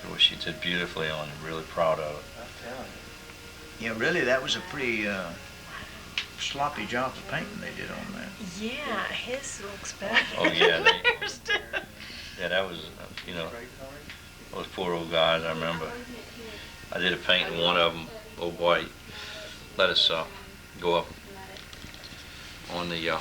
Boy, she did beautifully on it, really proud of it. I'm telling you. Yeah, really, that was a pretty sloppy job of painting they did on that. Yeah, his looks better. Oh, yeah, than they- theirs do. Yeah, that was, you know, those poor old guys, I remember. I did a paint in one of them, oh boy, let us go up on the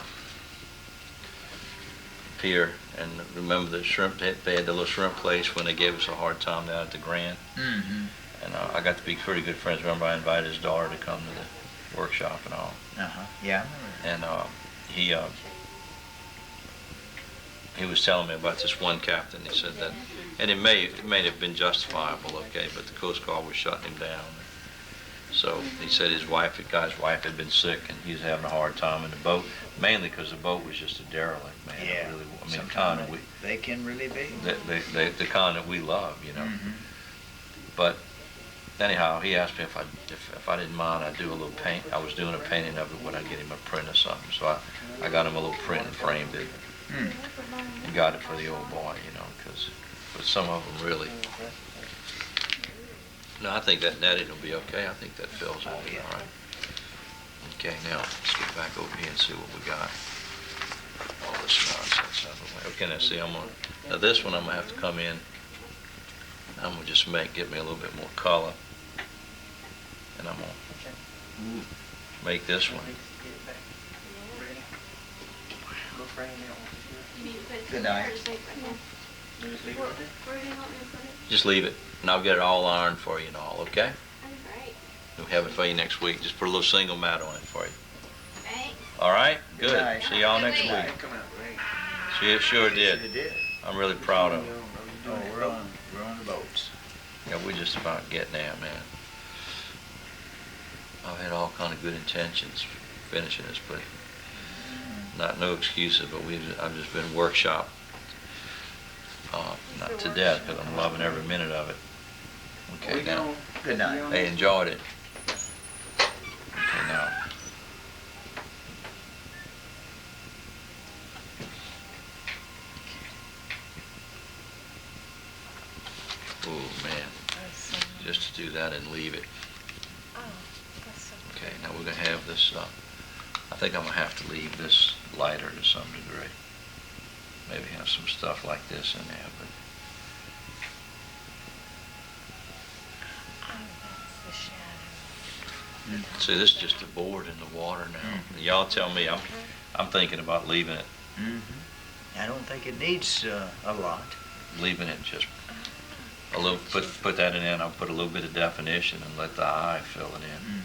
pier and remember the shrimp, they had the little shrimp place when they gave us a hard time down at the Grand. Mm-hmm. And I got to be pretty good friends. Remember, I invited his daughter to come to the workshop and all. Uh-huh. Yeah, I remember that. And he was telling me about this one captain. He said that, and it may have been justifiable, okay, but the Coast Guard was shutting him down. So he said his wife, the guy's wife, had been sick, and he was having a hard time in the boat, mainly because the boat was just a derelict, man. It Yeah. really, I mean, the kind Sometimes that we, they can really be. the kind that we love, you know. Mhm. But anyhow, he asked me if I didn't mind, I'd do a little paint. I was doing a painting of it when I get him a print or something. So I got him a little print and framed it Hmm. and got it for the old boy, you know, but some of them really. No, I think that netting will be okay. I think that fills it, all right. Okay, now let's get back over here and see what we got. All this nonsense out of the way. Okay, now see, now this one I'm gonna have to come in. I'm gonna just get me a little bit more color. And I'm gonna make this one. Good night. Just leave it, and I'll get it all ironed for you and all, okay? Alright, We'll have it for you next week. Just put a little single mat on it for you. thanks. All right? Good Good. night. See y'all next Good week. week. Come out great. See, it sure It did. did. I'm really proud of it. Oh, we're on the boats. Yeah, we're just about getting there, man. I've had all kind of good intentions finishing this, but no excuses, but I've just been workshop, not to death, because I'm loving every minute of it. Okay, now, Good night. they enjoyed it. Okay, now. Oh, man, just to do that and leave it. Oh, that's so Okay, now we're gonna have this, I think I'm gonna have to leave this lighter to some degree. Maybe have some stuff like this in there, but Oh, that's the shadow. see, this is just a board in the water now. Y'all tell me, I'm thinking about leaving it I don't think it needs a lot. just a little, put that in there, and I'll put a little bit of definition and let the eye fill it in.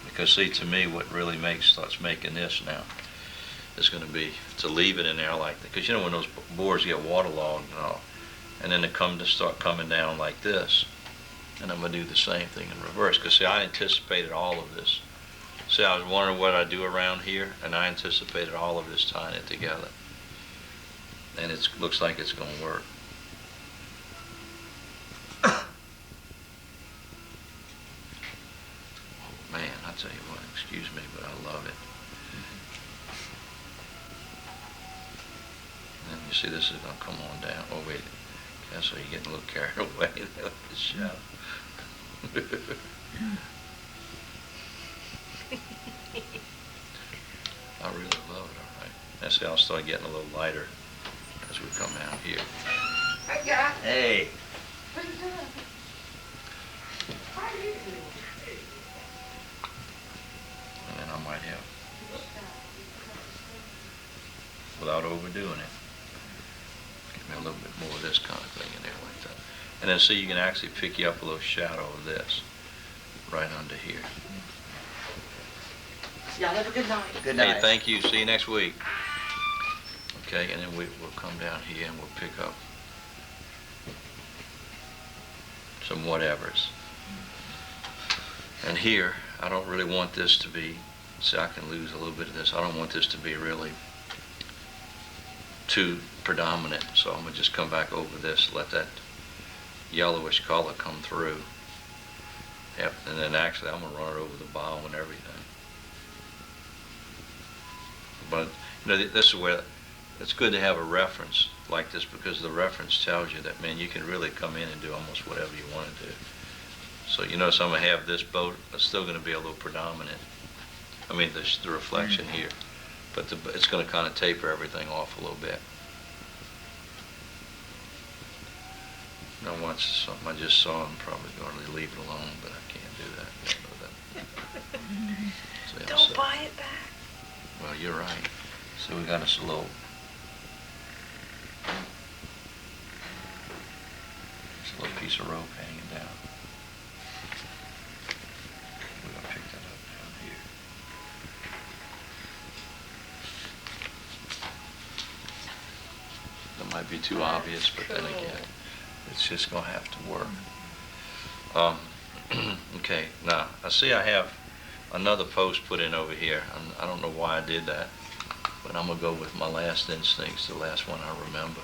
Because see, to me, what really starts making this now is gonna be to leave it in there like that. Because you know when those boards get waterlogged and all, and then they start coming down like this, And I'm gonna do the same thing in reverse, because see, I anticipated all of this. See, I was wondering what I'd do around here, and I anticipated all of this tying it together. And it looks like it's gonna work. Oh man, I tell you what, excuse me, but I love it. And you see this is gonna come on down. Oh wait, Casso, you're getting a little carried away with the shadow. I really love it, all right. And see, I'll start getting a little lighter as we come out here. Hi, guys. Hey, What are you doing? How are you doing? And then I might have, without overdoing it, give me a little bit more of this kind of thing in there like that. And then see, you can actually pick you up a little shadow of this right under here. Y'all have a good night. good night. Hey, thank you. See you next week. Okay, and then we'll come down here and we'll pick up some whatevers. And here, I don't really want this to be, see, I can lose a little bit of this. I don't want this to be really too predominant. So I'm gonna just come back over this, let that yellowish color come through. Yep, and then actually I'm gonna run it over the bow and everything. But you know, this is where it's good to have a reference like this, because the reference tells you that, man, you can really come in and do almost whatever you want to do. So you notice I'm gonna have this boat, it's still gonna be a little predominant. I mean, the reflection here, but it's gonna kind of taper everything off a little bit. Now, once something I just saw, I'm probably going to leave it alone, but I can't do that. You don't know that. So, Don't buy it back. well, you're right. So we got us a little, just a little piece of rope hanging down. We're gonna pick that up down here. That might be too obvious, but then again, it's just gonna have to work. Okay, now I see I have another post put in over here. I don't know why I did that, but I'm gonna go with my last instincts, the last one I remember.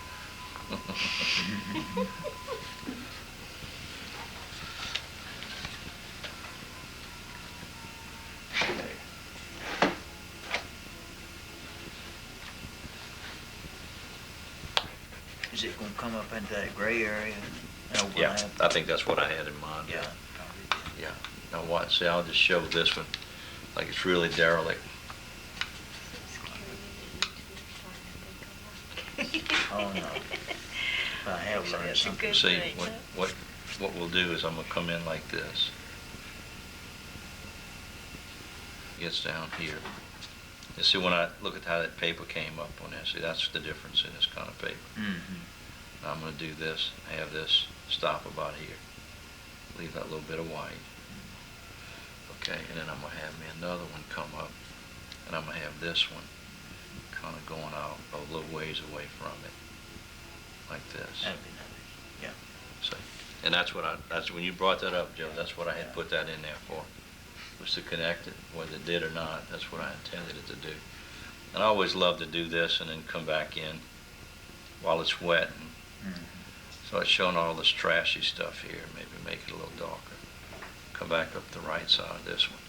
Is it gonna come up into that gray area and Yeah, overlap? I think that's what I had in mind. Yeah. Yeah. Now watch, see, I'll just show this one like it's really derelict. Oh, no. If I have learned That's a something. good See, thing, what we'll do is I'm gonna come in like this. Gets down here. You see, when I look at how that paper came up on there, see, that's the difference in this kind of paper. Mm-hmm. Now I'm gonna do this, have this stop about here. Leave that little bit of white. Okay, and then I'm gonna have me another one come up, and I'm gonna have this one kind of going out a little ways away from it, like this. That'd be nice. Yeah. See, and that's when you brought that up, Joe. That's what I had put that in there for, was to connect it, whether it did or not. That's what I intended it to do. And I always love to do this and then come back in while it's wet. And so it's showing all this trashy stuff here. Maybe make it a little darker. Come back up the right side of this one.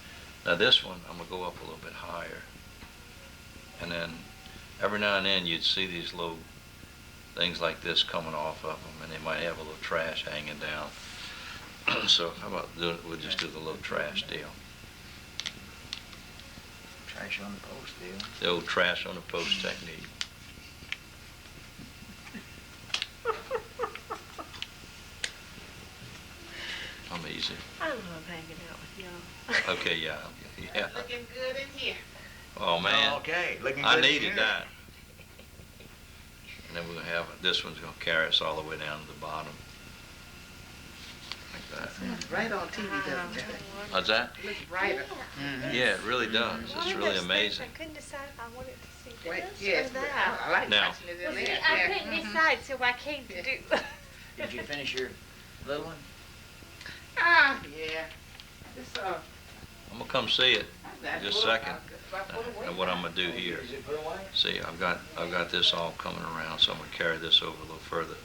Now this one, I'm gonna go up a little bit higher. And then every now and then you'd see these little things like this coming off of them, and they might have a little trash hanging down. So how about we'll just do the little trash deal. Trash on the post deal. The old trash on the post technique. I'm easy. I love hanging out with y'all. Okay, yeah. Looking good in here. Oh man, Okay, looking good. I in needed here. that. And then we're gonna have, this one's gonna carry us all the way down to the bottom. Like that. Right on TV, doesn't it? How's that? It looks brighter. Mhm. Yeah, it really does. It's One of really those things amazing. I couldn't decide if I wanted to see Right, this yes, or but that. I like Now- watching it in Well, see, there. I Yeah. couldn't decide, so I came to do. Did you finish your little one? Ah, yeah. It's, I'm gonna come see it that's just a what- second. that's what it And what I'm gonna do here. Is it put away? See, I've got this all coming around, so I'm gonna carry this over a little further.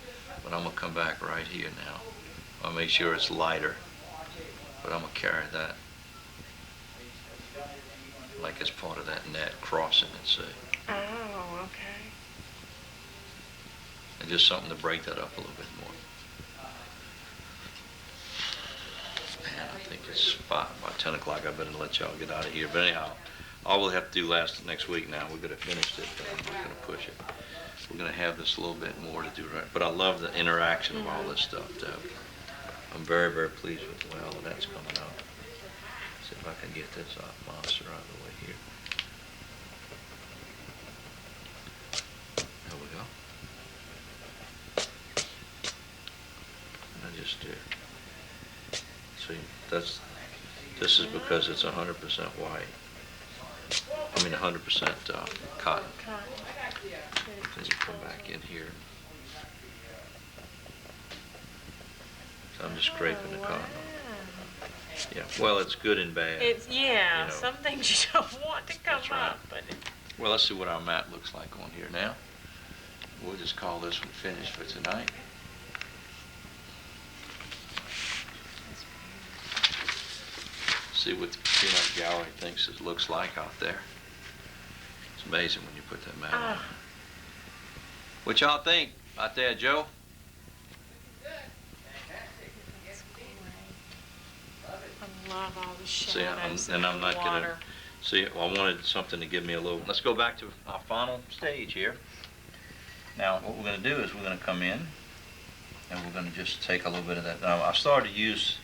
But I'm gonna come back right here now. I'll make sure it's lighter, but I'm gonna carry that like it's part of that net crossing it, see? Oh, okay. And just something to break that up a little bit more. Man, I think it's about 10 o'clock. I better let y'all get out of here. But anyhow, all we'll have to do next week now, we're gonna finish it, but I'm not gonna push it. We're gonna have this a little bit more to do, right? But I love the interaction of all this stuff, Deb. I'm very, very pleased with the way all of that's coming out. See if I can get this monster out of the way here. There we go. And I just see, this is because it's 100% white. I mean 100% cotton. Then you come back in here. So I'm just scraping the cotton off. Yeah, well, it's good and bad. It's, yeah, You know. some things you don't want to come That's right. up, but Well, let's see what our mat looks like on here now. We'll just call this one finished for tonight. See what the peanut gallery thinks it looks like out there. It's amazing when you put that mat on. What y'all think out there, Joe? I love all the See, shadows and I'm the not gonna, water. see, I wanted something to give me a little, let's go back to our final stage here. Now, what we're gonna do is we're gonna come in and we're gonna just take a little bit of that. Now, I started to use,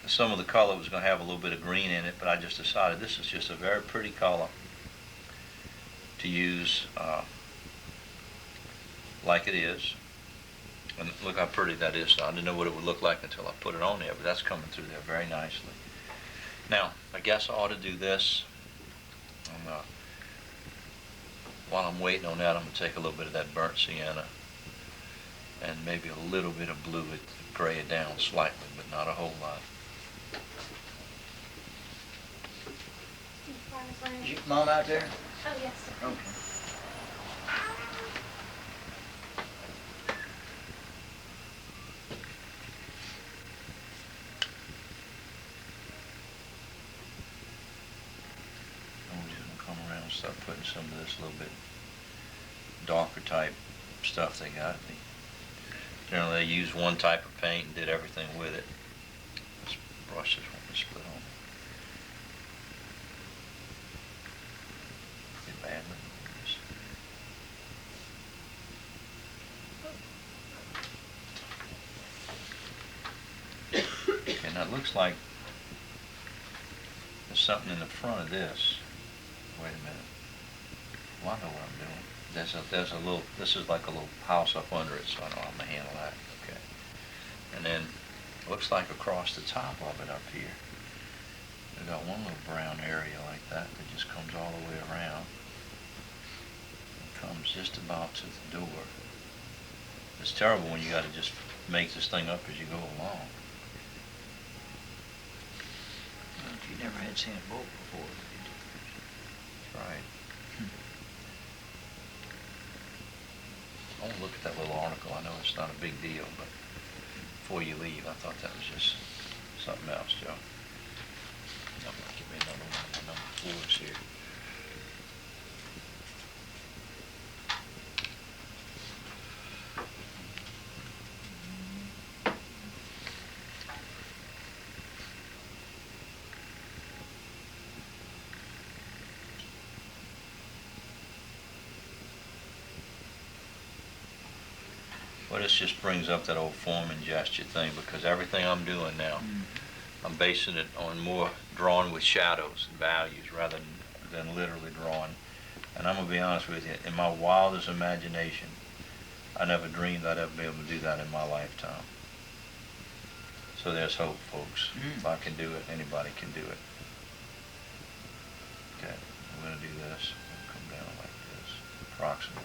some of the color was gonna have a little bit of green in it, but I just decided this is just a very pretty color to use like it is. And look how pretty that is. I didn't know what it would look like until I put it on there, but that's coming through there very nicely. Now, I guess I ought to do this. While I'm waiting on that, I'm going to take a little bit of that burnt sienna and maybe a little bit of blue to gray it down slightly, but not a whole lot. Is your mom out there? Oh, yes. Okay. I'm just going to come around and start putting some of this little bit darker type stuff they got. Generally, they use one type of paint and did everything with it. This brush is one to split on. Pretty badly. Okay, now it looks like there's something in the front of this. Wait a minute. Well, I know what I'm doing. There's a little, this is like a little house up under it, so I know I'm gonna handle that. Okay. And then it looks like across the top of it up here, we've got one little brown area like that that just comes all the way around. It comes just about to the door. It's terrible when you gotta just make this thing up as you go along. You never had seen a boat before, did you? That's right. I want to look at that little article. I know it's not a big deal, but before you leave, I thought that was just something else, Joe. I'm going to give me another one of the number 4s here. Well, this just brings up that old form and gesture thing, because everything I'm doing now, I'm basing it on more drawing with shadows and values rather than literally drawing. And I'm going to be honest with you, in my wildest imagination, I never dreamed I'd ever be able to do that in my lifetime. So there's hope, folks. If I can do it, anybody can do it. Okay, we're going to do this. We'll come down like this, approximately.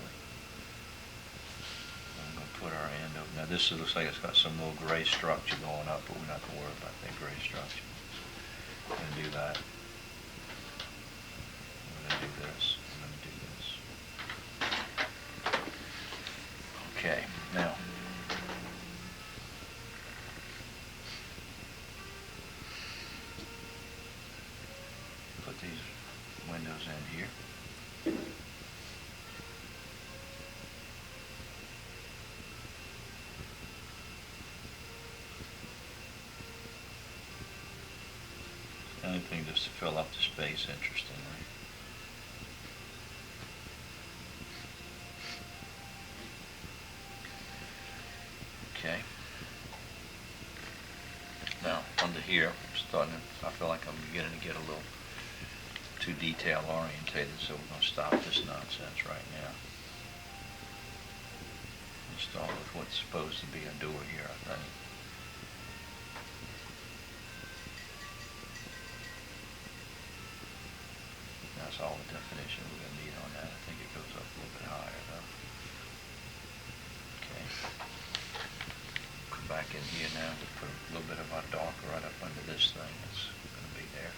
I'm going to put our end over. Now this looks like it's got some little gray structure going up, but we're not going to worry about that gray structure. I'm going to do that. I'm going to do this. I'm going to do this. Okay, now. Put these windows in here. Anything just to fill up the space, interestingly. Okay. Now, under here, I'm starting to, I feel like I'm beginning to get a little too detail orientated, so we're going to stop this nonsense right now. We'll start with what's supposed to be a door here, I think. That's all the definition we're going to need on that. I think it goes up a little bit higher though. Okay. Come back in here now. We'll put a little bit of our darker right up under this thing that's going to be there.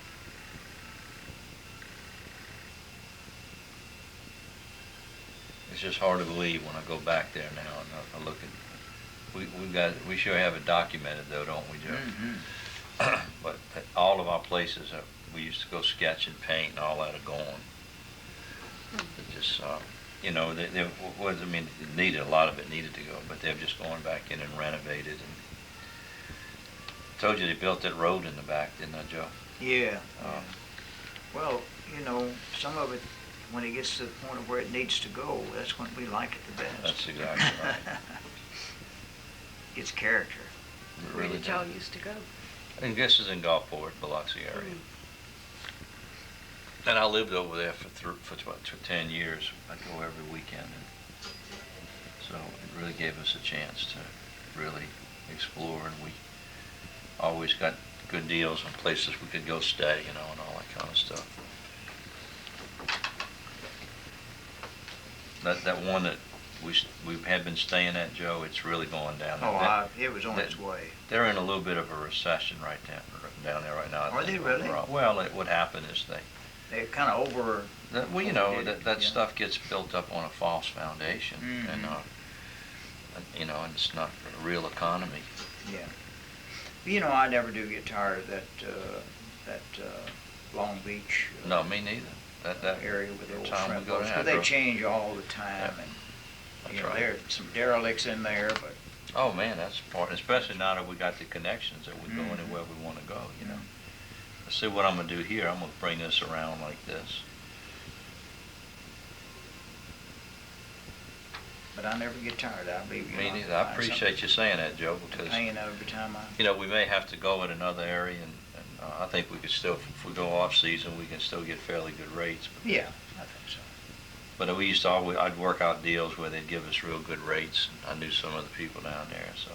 It's just hard to believe when I go back there now and I look at, we sure have it documented though, don't we, Joe? Mm-hmm. But all of our places, we used to go sketch and paint and all that are gone. It just, you know, I mean, it needed, a lot of it needed to go, but they've just gone back in and renovated. And told you they built that road in the back, didn't I, Joe? Yeah. Well, you know, some of it, when it gets to the point of where it needs to go, that's when we like it the best. That's exactly right. It's character. It Where really did y'all does. used to go? And this is in Gulfport, Biloxi area. And I lived over there for 10 years. I'd go every weekend. And so it really gave us a chance to really explore, and we always got good deals on places we could go stay, you know, and all that kind of stuff. That one that we had been staying at, Joe, it's really going down. Oh, it was on its way. They're in a little bit of a recession right down there right now. Are they really? Well, what happened is They're kind of over. well, you know, that stuff gets built up on a false foundation, Mm-hmm. and you know, and it's not a real economy. Yeah. You know, I never do get tired of that Long Beach. No, me neither. That area with the old time we shrimp go boats, down, 'cause they bro. change all the time, Yeah. and That's you know, right. there are some derelicts in there, but Oh man, that's important, especially now that we got the connections that we go Mhm. anywhere we want to go. You know. Let's see what I'm gonna do here. I'm gonna bring this around like this. but I never get tired. I believe you. Me know, neither. I appreciate you saying that, Joe, because hanging out every time I. you know, we may have to go in another area, and I think we could still, if we go off season, we can still get fairly good rates. Yeah, I think so. But we used to always, I'd work out deals where they'd give us real good rates. I knew some of the people down there, so.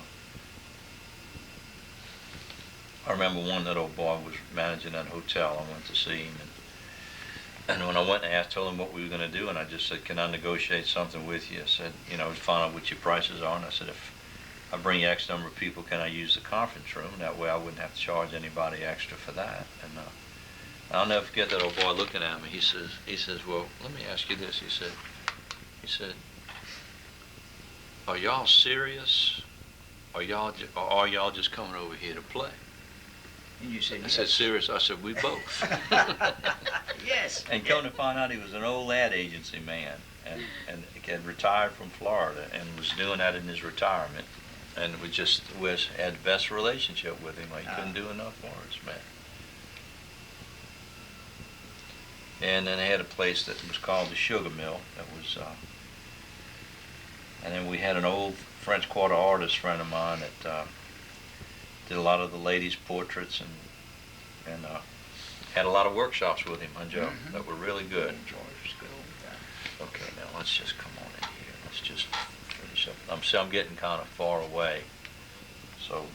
I remember one that old boy was managing that hotel. I went to see him, and when I went and asked, told him what we were going to do, and I just said, can I negotiate something with you? I said, you know, find out what your prices are, and I said, if I bring you X number of people, can I use the conference room? That way I wouldn't have to charge anybody extra for that. And I'll never forget that old boy looking at me. He says, well, let me ask you this. He said, are y'all serious? Or are y'all just coming over here to play? And you said I yes. said, serious? I said, we both. Yes. And come to find out, he was an old ad agency man, and had retired from Florida and was doing that in his retirement. And we had the best relationship with him. He couldn't do enough for us, man. And then they had a place that was called the Sugar Mill. That was, and then we had an old French Quarter artist friend of mine that did a lot of the ladies' portraits, and had a lot of workshops with him, huh, Joe? Mhm. That were really good. George's good old guy. Okay, now let's just come on in here. Let's just finish up. I'm getting kind of far away, so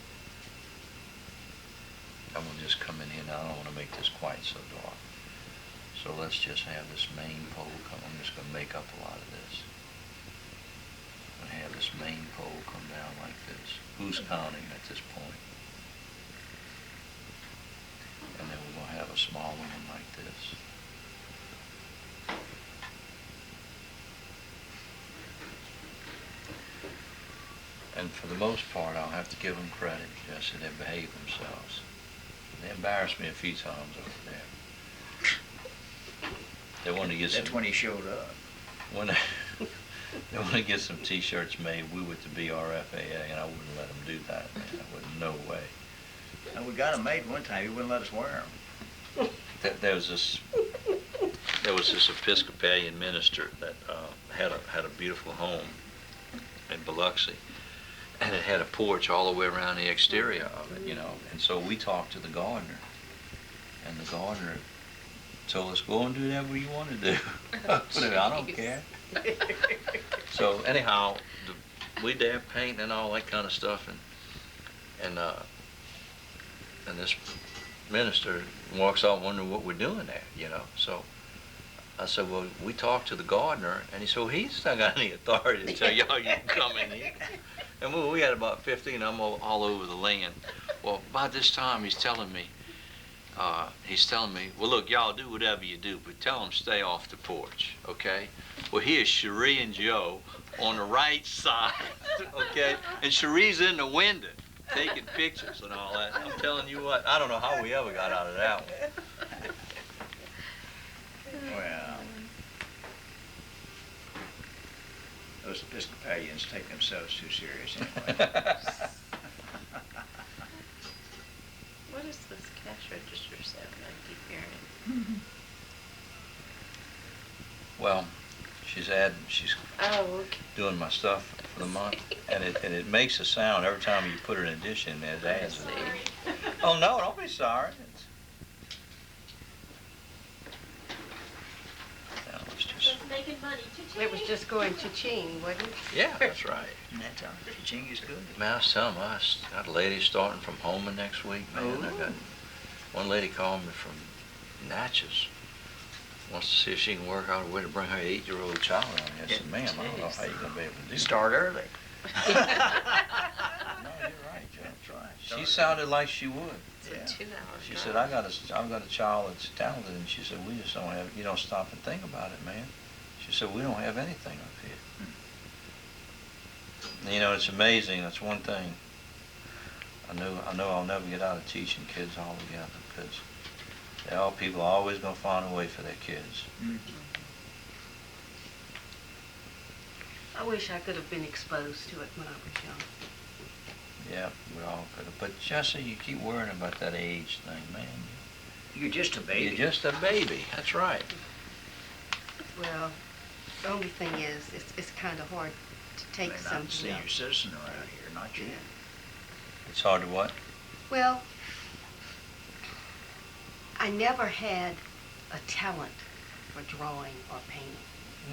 I'm gonna just come in here now. I don't want to make this quite so dark. So let's just have this main pole come. I'm just gonna make up a lot of this. gonna have this main pole come down like this. Who's counting at this point? And then we're gonna have a smaller one like this. And for the most part, I'll have to give them credit, Jesse. They behave themselves. They embarrassed me a few times over there. They want to get That's some. when he showed up. When they want to get some T-shirts made, we with the BRFAA, and I wouldn't let them do that. Man. I wouldn't. No way. And we got them made one time. He wouldn't let us wear them. There was this Episcopalian minister that had a beautiful home in Biloxi, and it had a porch all the way around the exterior of it, you know. And so we talked to the gardener, and the gardener told us, go and do whatever you want to do. I said, I don't care. So anyhow, we dab paint and all that kind of stuff, and this minister walks out wondering what we're doing there, you know. So I said, well, we talked to the gardener, and he said, well, he's not got any authority to tell y'all you can come in here. And we had about 15 of them all over the land. Well, by this time, he's telling me, well, look, y'all do whatever you do, but tell them stay off the porch, okay? Well, here's Cherie and Joe on the right side, okay? And Cherie's in the window taking pictures and all that. I'm telling you what, I don't know how we ever got out of that one. Well, those Episcopalians take themselves too serious anyway. What is this cash register sound I keep hearing? Well, she's Oh, okay. doing my stuff for the month, and it makes a sound every time you put an addition. It adds it. Oh no, don't be sorry. Now let's just. Making money. It was just going cha-ching, wasn't it? Yeah, that's right. And that's how ching is good. Man, I was telling them, I got a lady starting from Homan next week, man. I got one lady called me from Natchez. Wants to see if she can work out a way to bring her 8-year-old child on here. I said, ma'am, I don't know how you're going to be able to do that. Start early. No, you're right, Joe. That's right. She sounded like she would. It's Yeah. a 2-hour She said, I've got a child that's talented, and she said, we just don't have, you don't stop and think about it, man. She said, we don't have anything up here. You know, it's amazing. That's one thing. I know I'll never get out of teaching kids altogether, because people are always going to find a way for their kids. I wish I could have been exposed to it when I was young. Yeah, we all could have. But Jesse, you keep worrying about that age thing, man. You're just a baby. You're just a baby. That's right. Well, the only thing is, it's kind of hard to take I'm a something senior else. citizen around here, not you. It's hard to what? Well, I never had a talent for drawing or painting.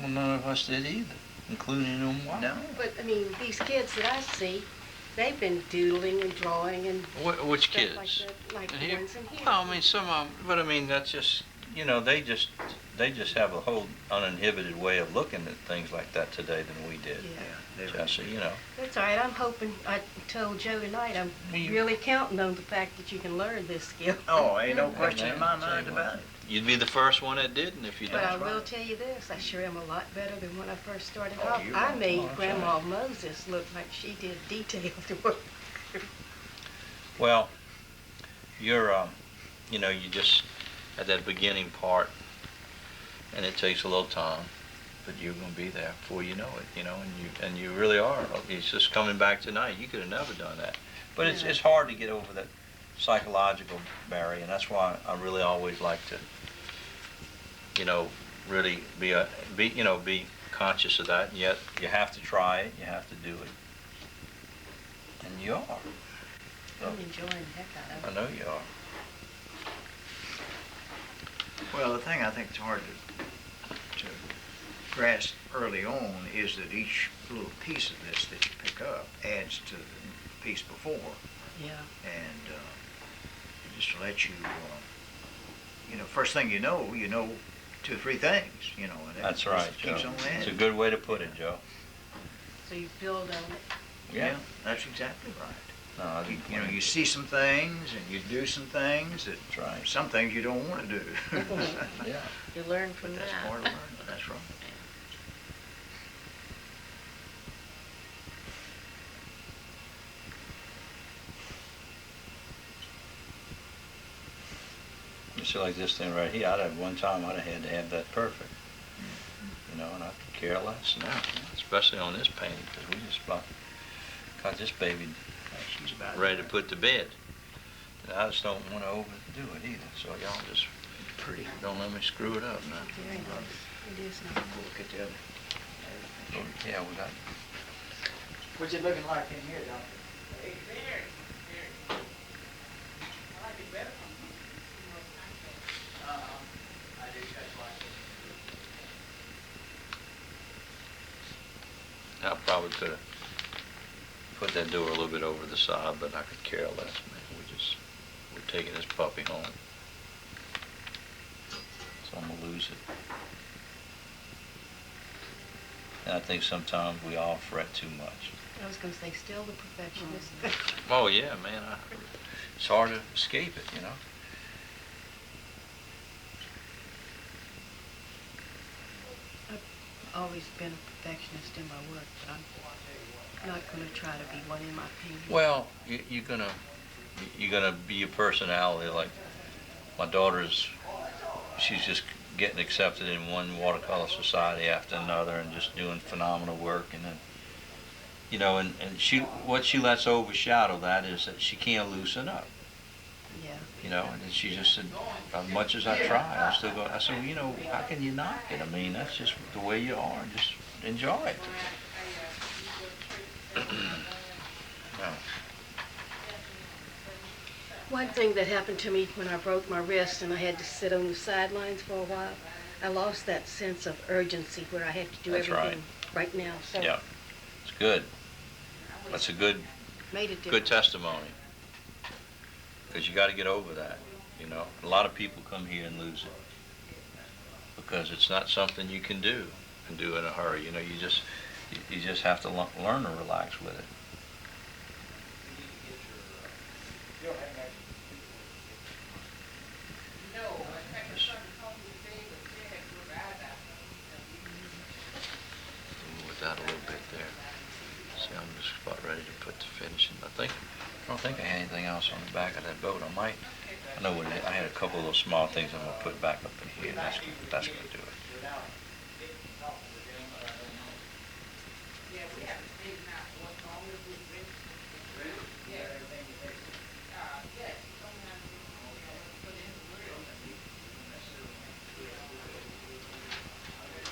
Well, none of us did either, including them. No. But, I mean, these kids that I see, they've been doodling and drawing and Which stuff kids? like that, like And the here? ones in here. Well, I mean, some of them, but I mean, that's just, you know, they just have a whole uninhibited way of looking at things like that today than we did. Yeah. Jesse, you know. That's all right. I'm hoping, I told Joe tonight, I'm really counting on the fact that you can learn this skill. Oh, ain't no Yeah, question man, in my I'll tell mind you about what. it. You'd be the first one that didn't if you But didn't. I will tell you this, I sure am a lot better than when I first started Oh, off. you I are. made Oh, that's Grandma Moses look like she did detailed work. Well, you're, you know, you just at that beginning part, and it takes a little time, but you're going to be there before you know it, you know, and you really are. It's just coming back tonight. You could have never done that. But Yeah. it's hard to get over that psychological barrier, and that's why I really always like to, you know, really be conscious of that. And yet you have to try it. You have to do it, and you are. I'm enjoying the heck out of I it. know you are. Well, the thing I think it's hard to grasp early on is that each little piece of this that you pick up adds to the piece before. Yeah. And just to let you, first thing you know 2 or 3 things, and it That's right, just keeps Joe. on It's a adding. good way to put it, Joe. So you build on it. Yeah, that's exactly right. No, I You, didn't you know, plan. you see some things and you do some things that, That's right. some things you don't want to do. Yeah, You learn from But that. that's part of learning, that's right. you see like this thing right here, I'd have one time I'd have had to have that perfect. You know, and I could care less now, especially on this painting, because we just about got this baby She's about ready to put to bed. And I just don't want to overdo it either, so y'all just pretty. don't let me screw it up now. Very nice. It is nice. Look at the other. Yeah, we got, What's it looking like in here, Doctor? I probably could have put that door a little bit over the side, but I could care less, man. We're taking this puppy home. So I'm gonna lose it. And I think sometimes we all fret too much. I was going to say, still the perfectionist. Oh yeah, man, it's hard to escape it, you know? Always been a perfectionist in my work, but I'm not going to try to be one in my painting. Well, you're gonna be a personality. Like my daughter's, she's just getting accepted in one watercolor society after another, and just doing phenomenal work. And then, you know, and what she lets overshadow that is that she can't loosen up. Yeah. You know, and then she just said, as much as I try, I still go. I said, well, you know, how can you knock it? I mean, that's just the way you are. Just enjoy it. Yeah. One thing that happened to me when I broke my wrist and I had to sit on the sidelines for a while, I lost that sense of urgency where I had to do That's right. everything right now. So Yeah, it's good. That's a good made it good testimony. Because you got to get over that, you know. A lot of people come here and lose it because it's not something you can do in a hurry. You know, you just have to learn to relax with it. With that a little bit there. See, I'm just about ready to put the finishing. I don't think I had anything else on the back of that boat. I know I had a couple of those small things I'm gonna put back up in here. That's gonna do it.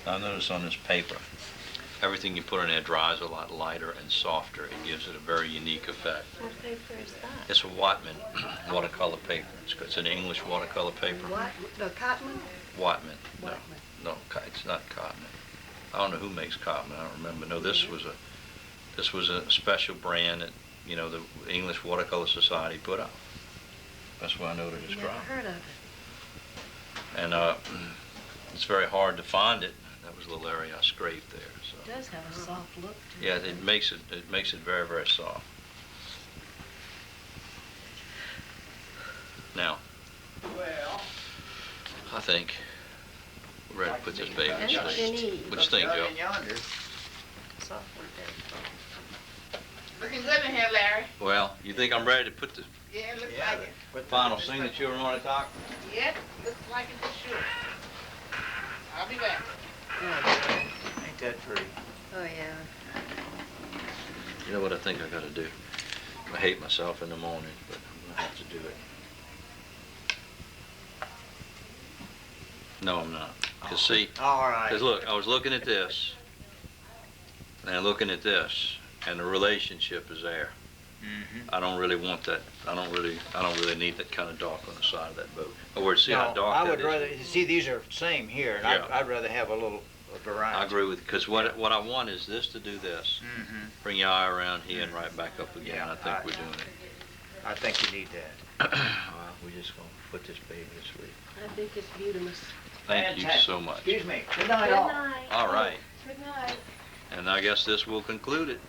I noticed on this paper, everything you put in there dries a lot lighter and softer. It gives it a very unique effect. What paper is that? It's a Whatman watercolor paper. It's an English watercolor paper. What? The Cotman? Whatman. No, Whatman. no, it's not Cotman. I don't know who makes Cotman. I don't remember. No, this was a special brand that, you know, the English Watercolor Society put out. That's what I know to describe. Never heard of it. And it's very hard to find it. That was a little area I scraped there. So. It does have a soft look to Yeah, it. it makes it very, very soft. Now, I think we're ready to put this baby to That's what you sleep. need. What you think, Joe? Yonder. Soft one there. Looking good in here, Larry. Well, you think I'm ready to put the Yeah, it looks Yeah, like it. but the- final signature on it, Doc? Yep, looks like it for sure. I'll be back. Ain't that pretty? Oh, yeah. You know what I think I gotta do? I hate myself in the morning, but I'm gonna have to do it. No, I'm not. Cause see, All right. cause look, I was looking at this, and looking at this, and the relationship is there. Mm-hmm. I don't really want that. I don't really need that kind of dark on the side of that boat. In other words, see how No, dark I that would is? rather, see, these are same here, and Yeah. I'd rather have a little variety. I agree with, because what I want is this to do this. Mm-hmm. Bring your eye around here and right back up again. Yeah, I think we're doing it. I think you need that. Well, we're just gonna put this baby to sleep. I think it's beautiful. Thank you Fantastic. so much. Excuse me. Good night, all. All right. Good night. And I guess this will conclude it.